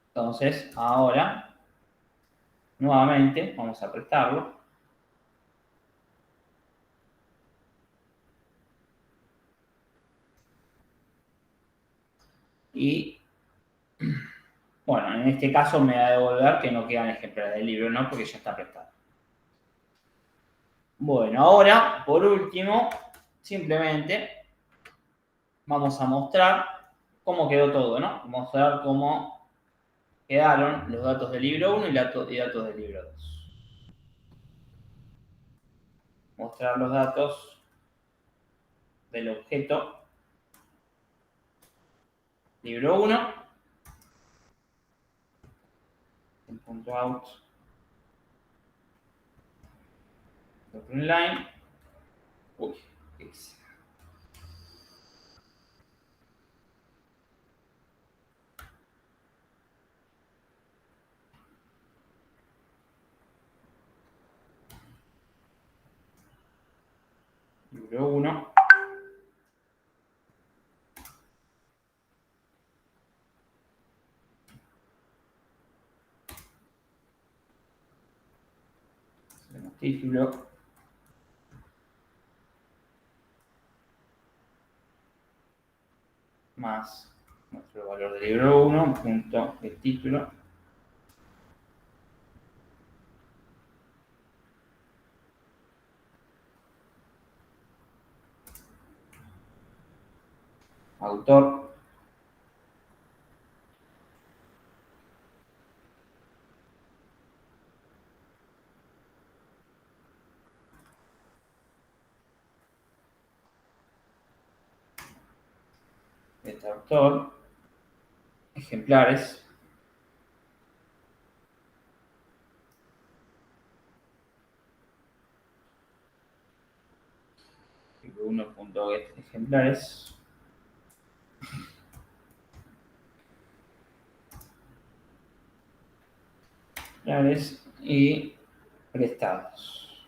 Entonces, ahora, nuevamente, vamos a prestarlo. Y, bueno, en este caso me va a devolver que no quedan ejemplares del libro, ¿no? Porque ya está prestado. Bueno, ahora, por último, simplemente vamos a mostrar cómo quedó todo, ¿no? Mostrar cómo quedaron los datos del libro 1 y datos del libro 2. Mostrar los datos del objeto libro 1, el punto out, line. Uy, ¿qué hice? Libro 1. Tenemos título. Más nuestro valor del libro 1, punto el título. Autor. Este autor. Ejemplares. Libro 1.get ejemplares. Y prestados.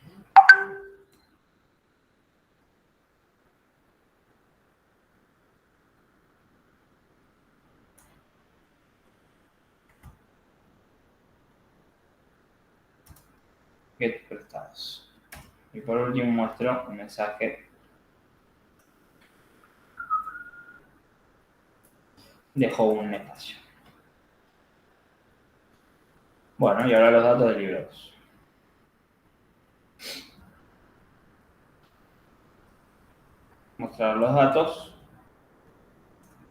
Get prestados. Y por último muestro un mensaje dejó un espacio. Bueno, y ahora los datos del libro 2. Mostrar los datos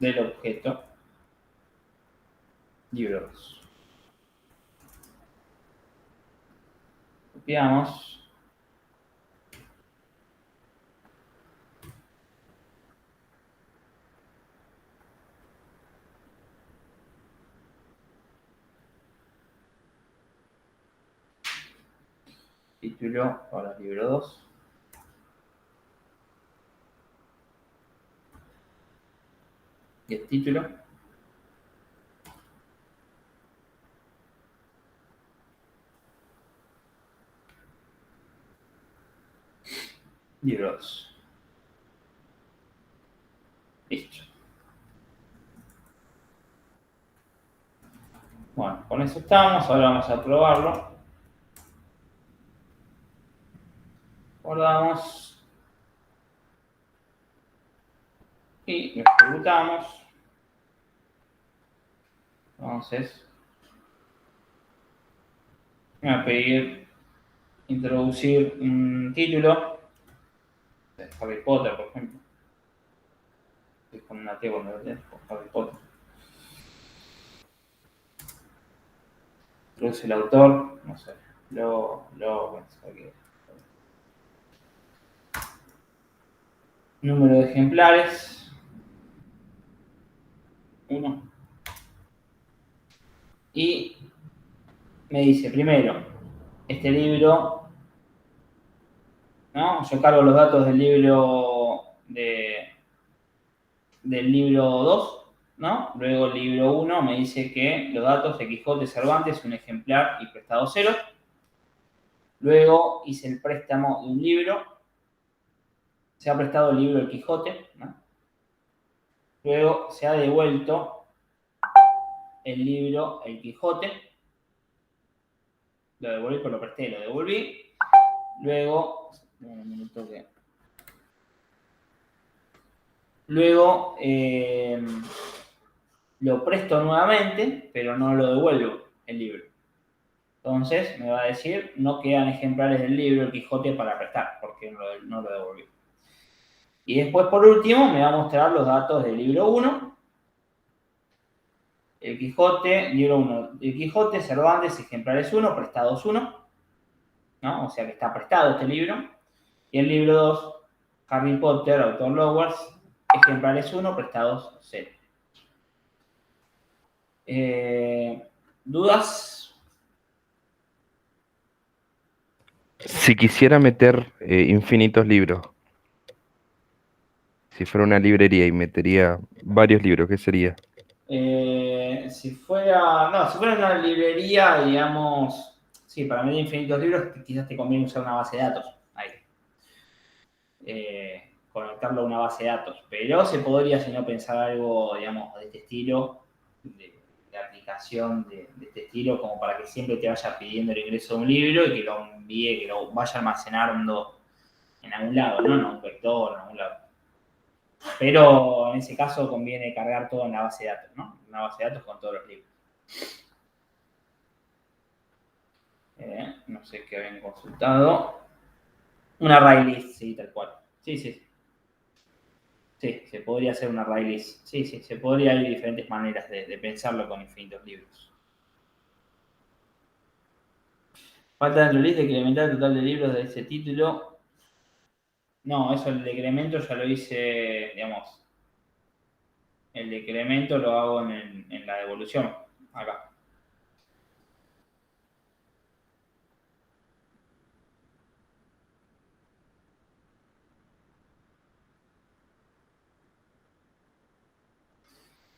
del objeto libro 2. Copiamos. Título para libro 2. y el título. Libro 2. Listo. Bueno, con eso estamos. Ahora vamos a probarlo. Guardamos. Y lo ejecutamos. Entonces, me va a pedir introducir un título de Harry Potter, por ejemplo. Estoy con una T cuando lo tengo, con Harry Potter. Introduce el autor, no sé. Número de ejemplares. 1. Y me dice, primero, este libro, ¿no? Yo cargo los datos del libro del libro 2, ¿no? Luego el libro 1 me dice que los datos de Quijote Cervantes, un ejemplar y prestado 0. Luego hice el préstamo de un libro. Se ha prestado el libro El Quijote, ¿no? Luego se ha devuelto el libro El Quijote. Lo devolví, pero lo presté, lo devolví. Luego, un minuto que... Luego lo presto nuevamente, pero no lo devuelvo el libro. Entonces me va a decir, no quedan ejemplares del libro El Quijote para prestar, porque no lo devolví. Y después, por último, me va a mostrar los datos del libro 1. El Quijote, libro 1. El Quijote, Cervantes, ejemplares 1, prestados 1. ¿No? O sea que está prestado este libro. Y el libro 2, Harry Potter, autor Lowers, ejemplares 1, prestados 0. ¿Dudas? Si quisiera meter infinitos libros, si fuera una librería y metería varios libros, ¿qué sería? Si fuera una librería, digamos, sí, para meter infinitos libros, quizás te conviene usar una base de datos. Ahí. Conectarlo a una base de datos. Pero se podría, si no, pensar algo, digamos, de este estilo, de aplicación de este estilo, como para que siempre te vaya pidiendo el ingreso de un libro y que lo envíe, que lo vaya almacenando en algún lado, ¿no? En un vector, en algún lado. Pero en ese caso conviene cargar todo en la base de datos, ¿no? Una base de datos con todos los libros. No sé qué habían consultado. Un array list, sí, tal cual. Sí. Sí, se podría hacer un array list. Sí, se podría. Hay diferentes maneras de pensarlo con infinitos libros. Falta dentro del list decrementar el total de libros de ese título. No, eso el decremento ya lo hice, digamos. El decremento lo hago en la devolución, acá.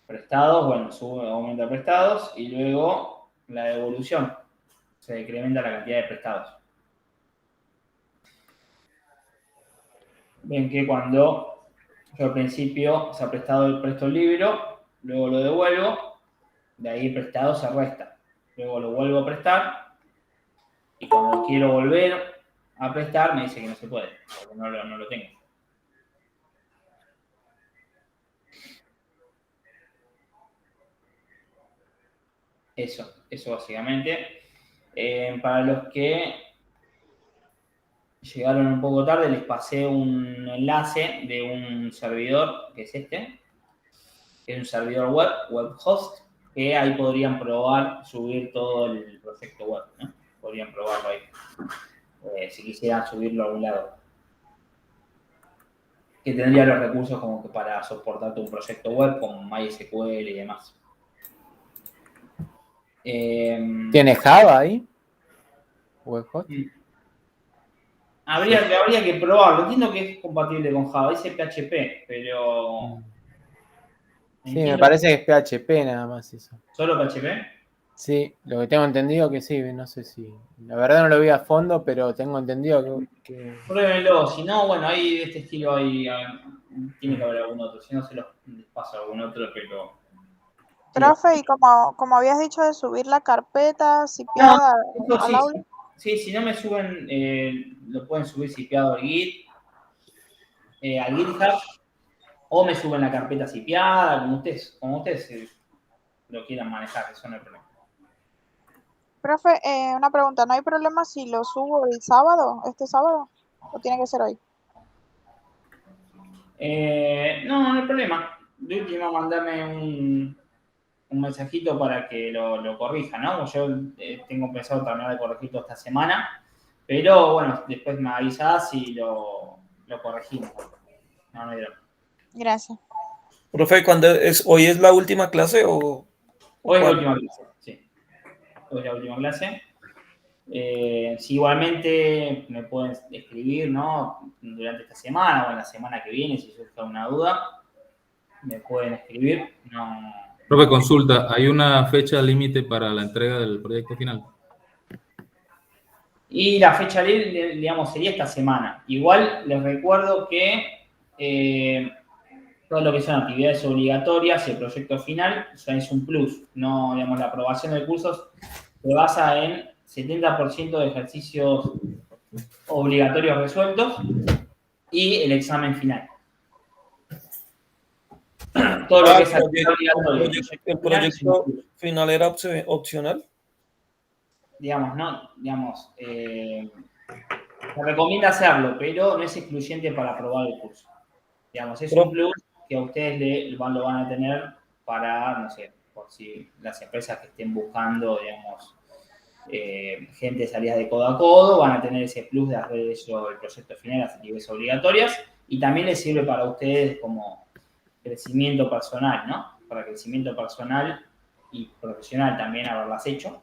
Prestados, bueno, sube, aumenta prestados y luego la devolución. Se decrementa la cantidad de prestados. Ven que cuando yo al principio se ha presto el libro, luego lo devuelvo, de ahí el prestado se resta. Luego lo vuelvo a prestar y cuando quiero volver a prestar me dice que no se puede, porque no lo tengo. Eso básicamente. Para los que llegaron un poco tarde, les pasé un enlace de un servidor, que es este, que es un servidor web host, que ahí podrían probar subir todo el proyecto web, ¿no? Podrían probarlo ahí, si quisieran subirlo a algún lado. Que tendría los recursos como que para soportar tu proyecto web con MySQL y demás. ¿Tiene Java ahí? ¿Webhost? Habría que probarlo. Entiendo que es compatible con Java, dice PHP, pero Sí, me parece que es PHP nada más eso. ¿Solo PHP? Sí, lo que tengo entendido que sí, no sé si... La verdad no lo vi a fondo, pero tengo entendido que... Pruébenlo, si no, bueno, hay de este estilo, tiene que haber algún otro, si no se los paso a algún otro, pero... Profe, y como habías dicho de subir la carpeta No, zipeada eso al sí, aula. sí, si no me suben, lo pueden subir zipeado al GitHub, o me suben la carpeta zipeada, como ustedes lo quieran manejar, eso no hay problema. Profe, una pregunta, ¿no hay problema si lo subo el sábado, este sábado? ¿O tiene que ser hoy? No, no hay problema. De última, mandame un mensajito para que lo corrija, ¿no? Yo tengo pensado terminar de corregirlo esta semana, pero bueno, después me avisás y lo corregimos. No, no hay drama. Gracias. Profe, ¿hoy es la última clase o Hoy es la cuál? última clase, sí. Hoy es la última clase. Si igualmente me pueden escribir, ¿no? Durante esta semana o en la semana que viene, si surge alguna duda, me pueden escribir. No. Profe, consulta, ¿hay una fecha límite para la entrega del proyecto final? Y la fecha libre, digamos, sería esta semana. Igual les recuerdo que todo lo que son actividades obligatorias y el proyecto final es un plus. No, digamos, la aprobación del curso se basa en 70% de ejercicios obligatorios resueltos y el examen final. Todo lo que es actividad obligatoria. ¿El proyecto final era opcional? Digamos, no, digamos, se recomienda hacerlo, pero no es excluyente para aprobar el curso. Digamos, es un plus que a ustedes lo van a tener para, no sé, por si las empresas que estén buscando, digamos, gente salida de codo a codo, van a tener ese plus de hacer eso, el proyecto final, las actividades obligatorias, y también les sirve para ustedes como crecimiento personal, ¿no? Para crecimiento personal y profesional también haberlas hecho.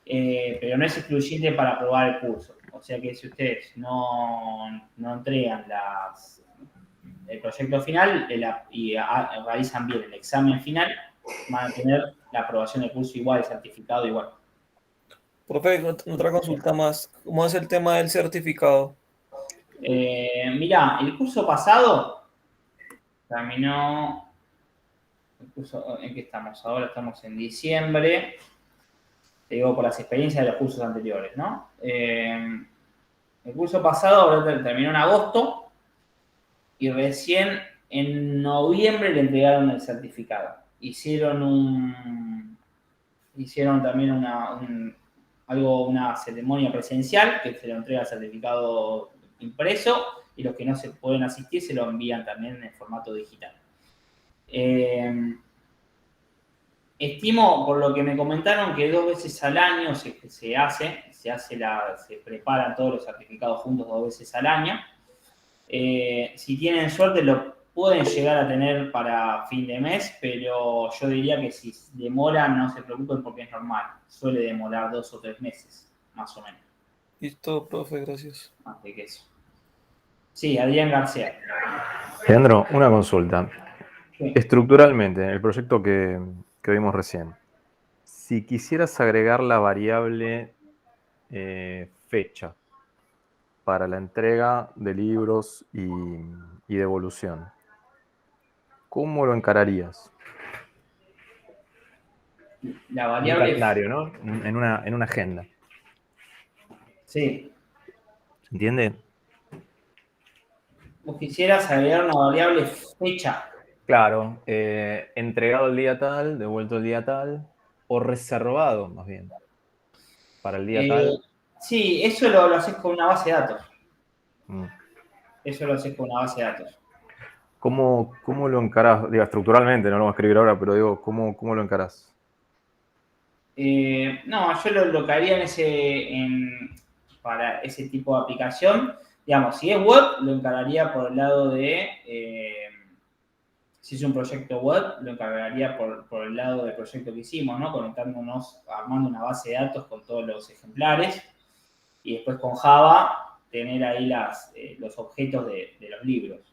Pero no es excluyente para aprobar el curso. O sea que si ustedes no entregan el proyecto final y realizan bien el examen final, van a tener la aprobación del curso igual, el certificado igual. Profe, otra consulta más. ¿Cómo es el tema del certificado? Mirá, el curso pasado terminó. El curso, ¿en qué estamos? Ahora estamos en diciembre. Te digo por las experiencias de los cursos anteriores, ¿no? El curso pasado ahora terminó en agosto y recién en noviembre le entregaron el certificado. Hicieron también una ceremonia presencial que se le entrega el certificado impreso y los que no se pueden asistir se lo envían también en formato digital. Estimo, por lo que me comentaron, que 2 veces al año se preparan todos los certificados juntos 2 veces al año. Si tienen suerte, lo pueden llegar a tener para fin de mes, pero yo diría que si demoran, no se preocupen porque es normal. Suele demorar 2 o 3 meses, más o menos. Listo, profe, gracias. Más que eso. Sí, Adrián García. Leandro, una consulta. Sí. Estructuralmente, en el proyecto que vimos recién, si quisieras agregar la variable fecha para la entrega de libros y devolución, ¿cómo lo encararías? La variable. En un calendario, ¿no? En una agenda. Sí. ¿Se entiende? ¿Vos quisieras agregar una variable fecha? Claro, entregado el día tal, devuelto el día tal, o reservado más bien, para el día tal. Sí, eso lo haces con una base de datos. Mm. Eso lo haces con una base de datos. ¿Cómo lo encarás? Digo, estructuralmente, no lo voy a escribir ahora, pero digo, ¿cómo lo encarás? No, yo lo que haría para ese tipo de aplicación, digamos, si es web, lo encararía por el lado de, si es un proyecto web, lo encargaría por el lado del proyecto que hicimos, ¿no? Conectándonos, armando una base de datos con todos los ejemplares y después con Java tener ahí los objetos de los libros.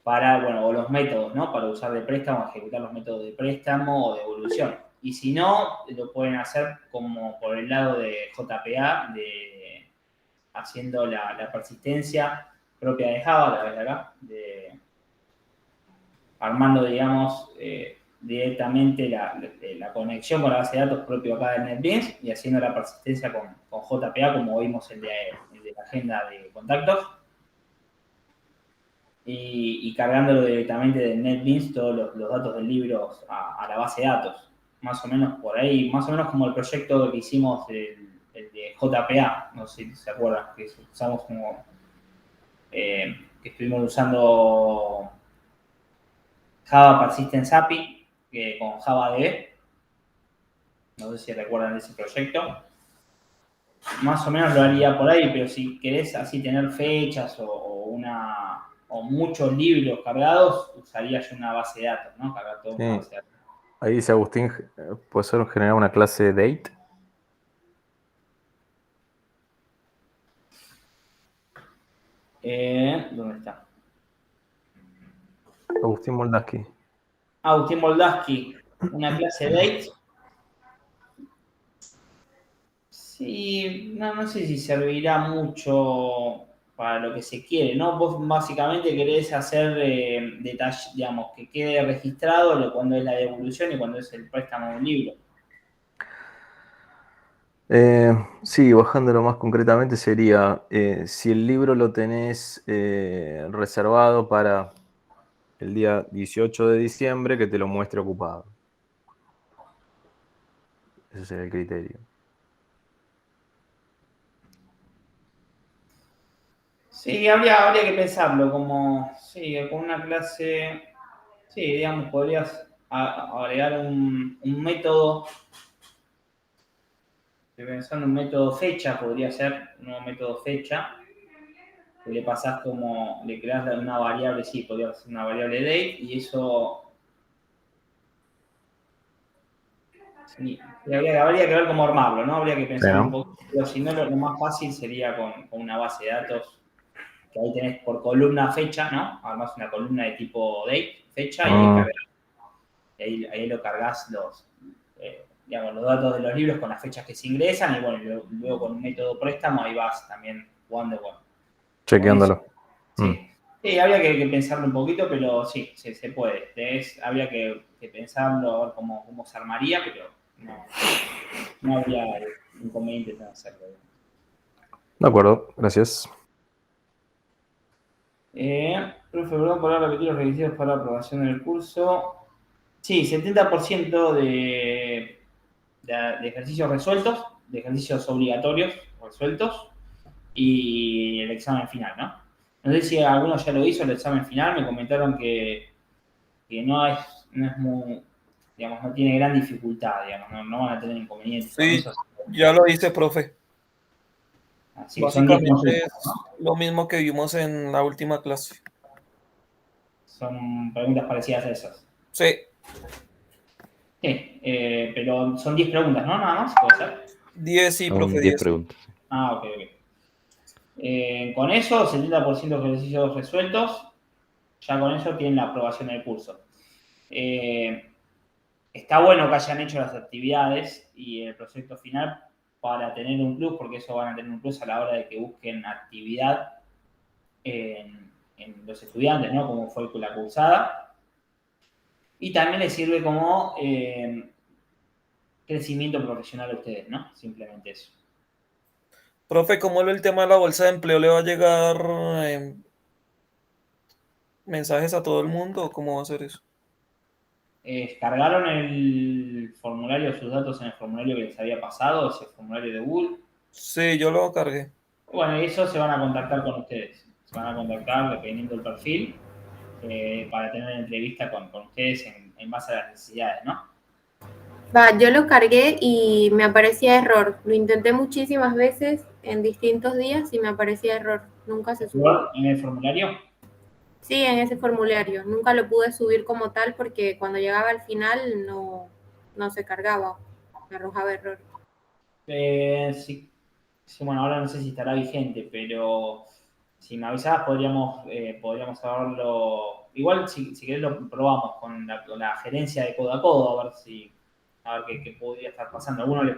para, bueno, o los métodos, ¿no? Para usar de préstamo, ejecutar los métodos de préstamo o de evolución. Y si no, lo pueden hacer como por el lado de JPA, haciendo la persistencia propia de Java, la ves acá, armando, digamos, directamente la conexión con la base de datos propio acá de NetBeans y haciendo la persistencia con JPA, como vimos el de la agenda de contactos. Y cargándolo directamente de NetBeans todos los datos del libro a la base de datos. Más o menos por ahí, más o menos como el proyecto que hicimos, el de JPA, no sé si se acuerdan, que usamos como, que estuvimos usando Java Persistence API con JavaDB. No sé si recuerdan de ese proyecto. Más o menos lo haría por ahí, pero si querés así tener fechas o muchos libros cargados, usaría yo una base de datos, ¿no? Cargar todo una base de datos. Ahí dice Agustín, ¿puede ser generar una clase date? ¿Dónde está? Agustín Moldaski. Agustín Moldaski, una clase date. Sí, no sé si servirá mucho para lo que se quiere, ¿no? Vos básicamente querés hacer detalle, digamos, que quede registrado cuando es la devolución y cuando es el préstamo de un libro. Sí, bajándolo más concretamente sería, si el libro lo tenés reservado para el día 18 de diciembre, que te lo muestre ocupado. Ese sería el criterio. Sí, habría que pensarlo como, sí, con una clase, sí, digamos, podrías agregar un método, estoy pensando un método fecha, podría ser un nuevo método fecha, que le pasás como, le creas una variable, sí, podría ser una variable date, y eso, sí, habría que ver cómo armarlo, ¿no? Habría que pensar un poco, pero si no, lo más fácil sería con una base de datos, que ahí tenés por columna fecha, ¿no? Armás una columna de tipo date, fecha, y ahí lo cargas digamos, los datos de los libros con las fechas que se ingresan, y bueno, luego con un método préstamo ahí vas también jugando con Chequeándolo. eso. Sí. Sí, habría que pensarlo un poquito, pero sí, se puede. Habría que pensarlo, a ver cómo se armaría, pero no habría inconveniente en hacerlo. De acuerdo, gracias. Profe, perdón por haber repetido los requisitos para la aprobación del curso. Sí, 70% de ejercicios resueltos, de ejercicios obligatorios resueltos, y el examen final, ¿no? No sé si alguno ya lo hizo el examen final, me comentaron que no es muy, digamos, no tiene gran dificultad, digamos, no van a tener inconvenientes con Sí, eso. ya lo hice, profe. Así que son 10 Básicamente consultas, es ¿no? lo mismo que vimos en la última clase. Son preguntas parecidas a esas. Sí, Sí, pero son 10 preguntas, ¿no? Nada más, puede ser. 10 sí, profe, Son 10 10. preguntas. Ah, ok. Con eso, 70% de ejercicios resueltos, ya con eso tienen la aprobación del curso. Está bueno que hayan hecho las actividades y el proyecto final para tener un plus, porque eso van a tener un plus a la hora de que busquen actividad en los estudiantes, ¿no? Como fue la cursada. Y también les sirve como crecimiento profesional a ustedes, ¿no? Simplemente eso. Profe, ¿cómo el tema de la bolsa de empleo le va a llegar mensajes a todo el mundo? ¿O cómo va a ser eso? ¿Cargaron el formulario, sus datos en el formulario que les había pasado, ese formulario de Google? Sí, yo lo cargué. Bueno, eso se van a contactar con ustedes. Se van a contactar dependiendo del perfil para tener una entrevista con ustedes en base a las necesidades, ¿no? Va, yo lo cargué y me aparecía error. Lo intenté muchísimas veces en distintos días y me aparecía error. Nunca se subió. ¿En el formulario? Sí, en ese formulario. Nunca lo pude subir como tal porque cuando llegaba al final no se cargaba. Me arrojaba error. Sí, sí, bueno, ahora no sé si estará vigente, pero si me avisabas podríamos haberlo igual si querés lo probamos con la gerencia de codo a codo, a ver qué podría estar pasando. ¿A alguno le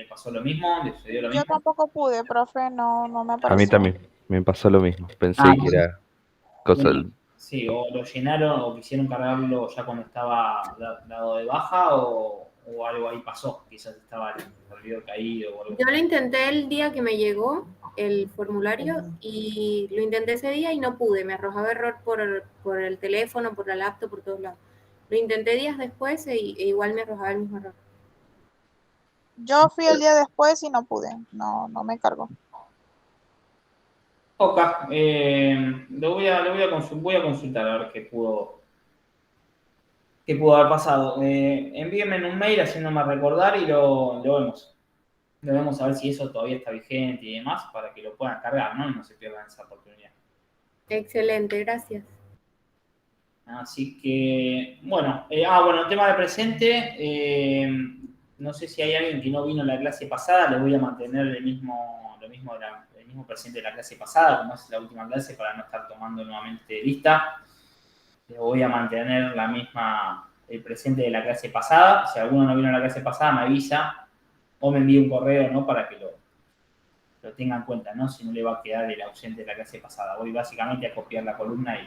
pasó lo mismo? ¿Le sucedió lo Yo mismo? tampoco pude, profe, no me A mí apareció. también me pasó lo mismo. Pensé Ah, que era cosa del... sí, o lo llenaron o quisieron cargarlo ya cuando estaba dado de baja o algo ahí pasó. Quizás estaba el servidor caído o algo. Yo lo intenté el día que me llegó el formulario y lo intenté ese día y no pude. Me arrojaba error por el teléfono, por la laptop, por todos lados. Lo intenté días después e igual me arrojaba el mismo error. Yo fui el día después y no pude, no me cargó. Ok, voy a consultar a ver qué pudo haber pasado. Envíenme en un mail haciéndome recordar y lo vemos. Lo vemos a ver si eso todavía está vigente y demás para que lo puedan cargar, ¿no? Y no se pierdan esa oportunidad. Excelente, gracias. Así que, bueno, el tema de presente, no sé si hay alguien que no vino a la clase pasada, les voy a mantener el mismo presente de la clase pasada, como es la última clase, para no estar tomando nuevamente lista. Les voy a mantener el presente de la clase pasada. Si alguno no vino a la clase pasada, me avisa o me envía un correo, ¿no? Para que lo tengan en cuenta, ¿no? Si no le va a quedar el ausente de la clase pasada. Voy básicamente a copiar la columna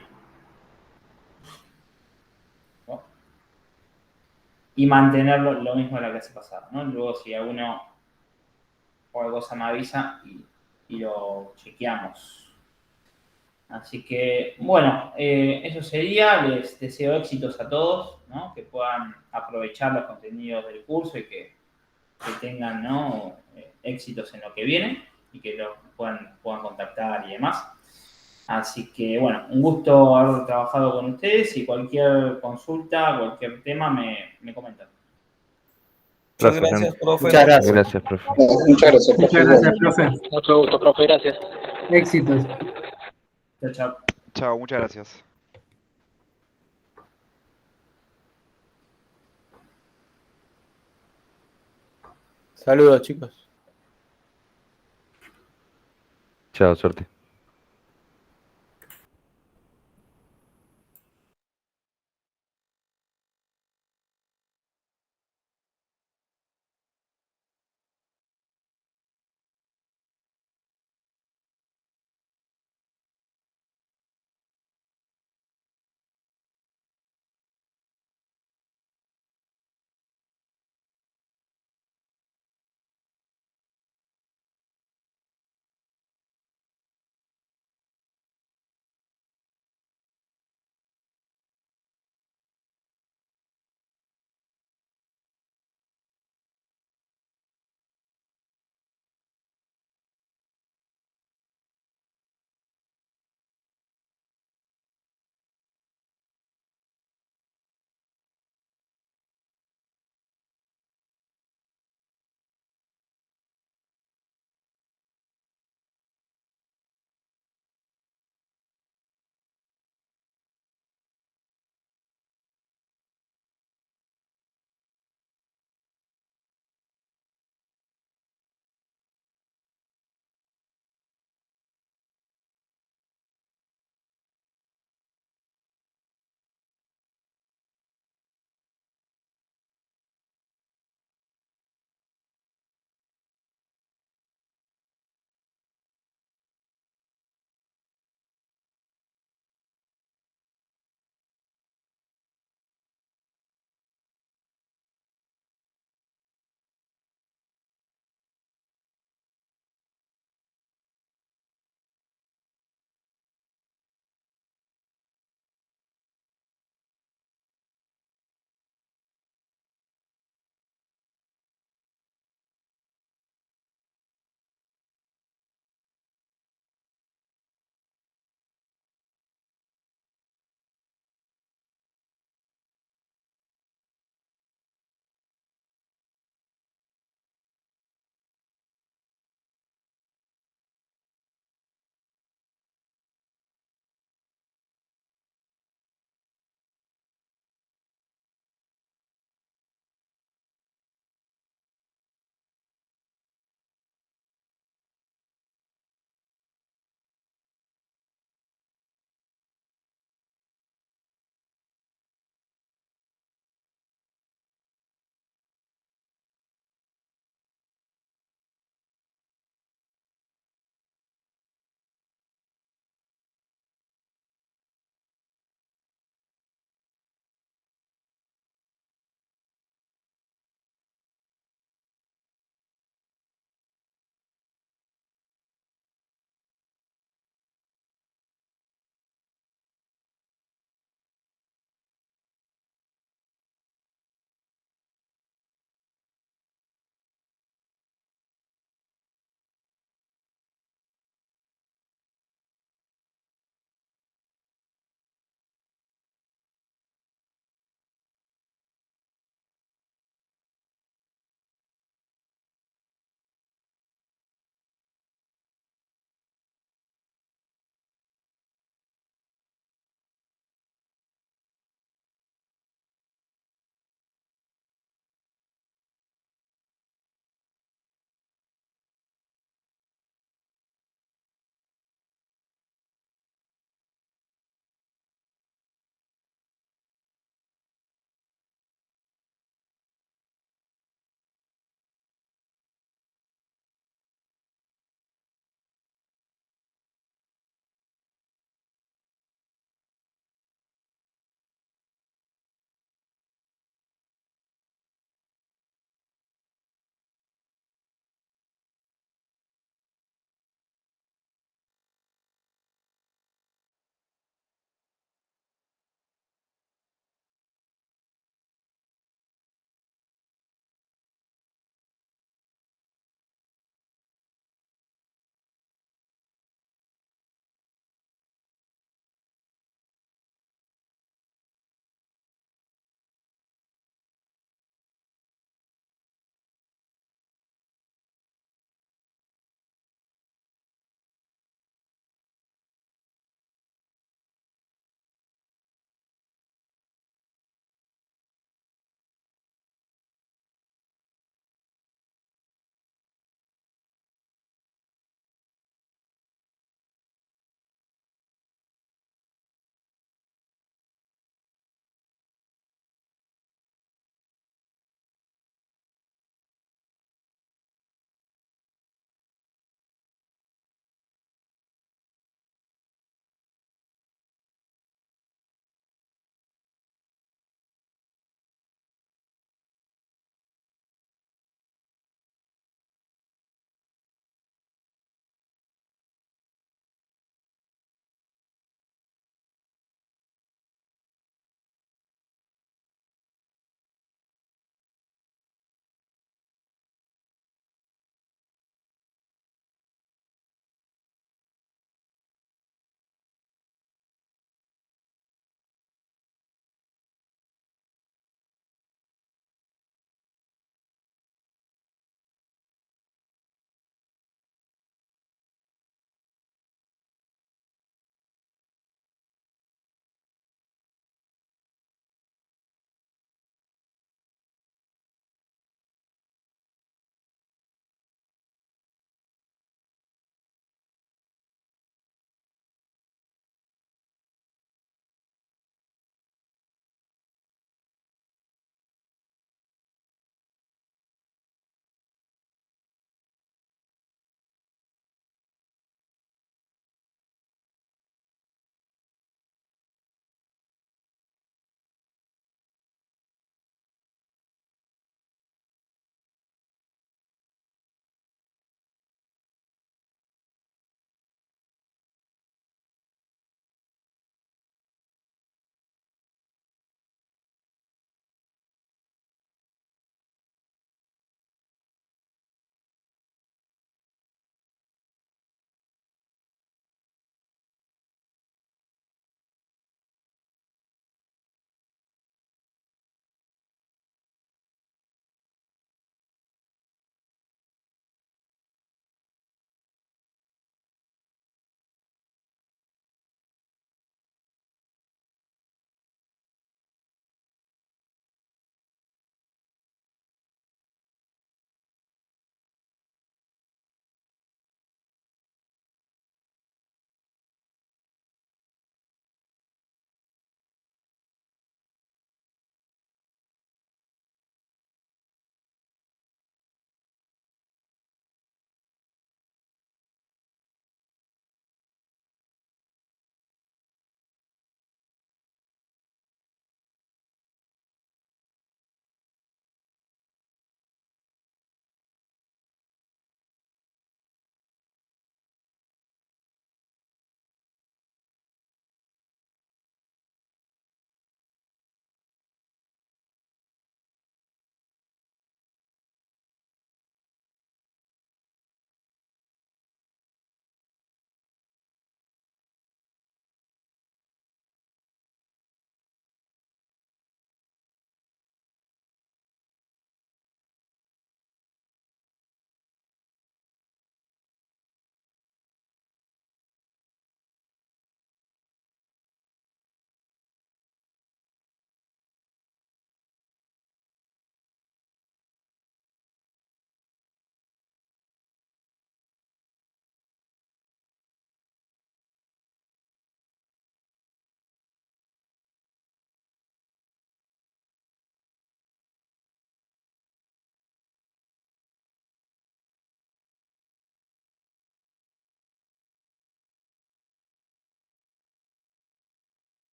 y mantenerlo lo mismo de la clase pasada, ¿no? Luego si alguno o algo se me avisa y lo chequeamos. Así que, bueno, eso sería. Les deseo éxitos a todos, ¿no? Que puedan aprovechar los contenidos del curso y que tengan, ¿no? Éxitos en lo que viene y que lo puedan contactar y demás. Así que, bueno, un gusto haber trabajado con ustedes y cualquier consulta, cualquier tema me comentan. Muchas Gracias, gracias, Jan. profe. Muchas gracias. Gracias, profe. Muchas gracias, profe. Muchas gracias, profe. Mucho gusto, profe, gracias. Éxitos. Chao, chao. Chao, muchas gracias. Saludos, chicos. Chao, suerte.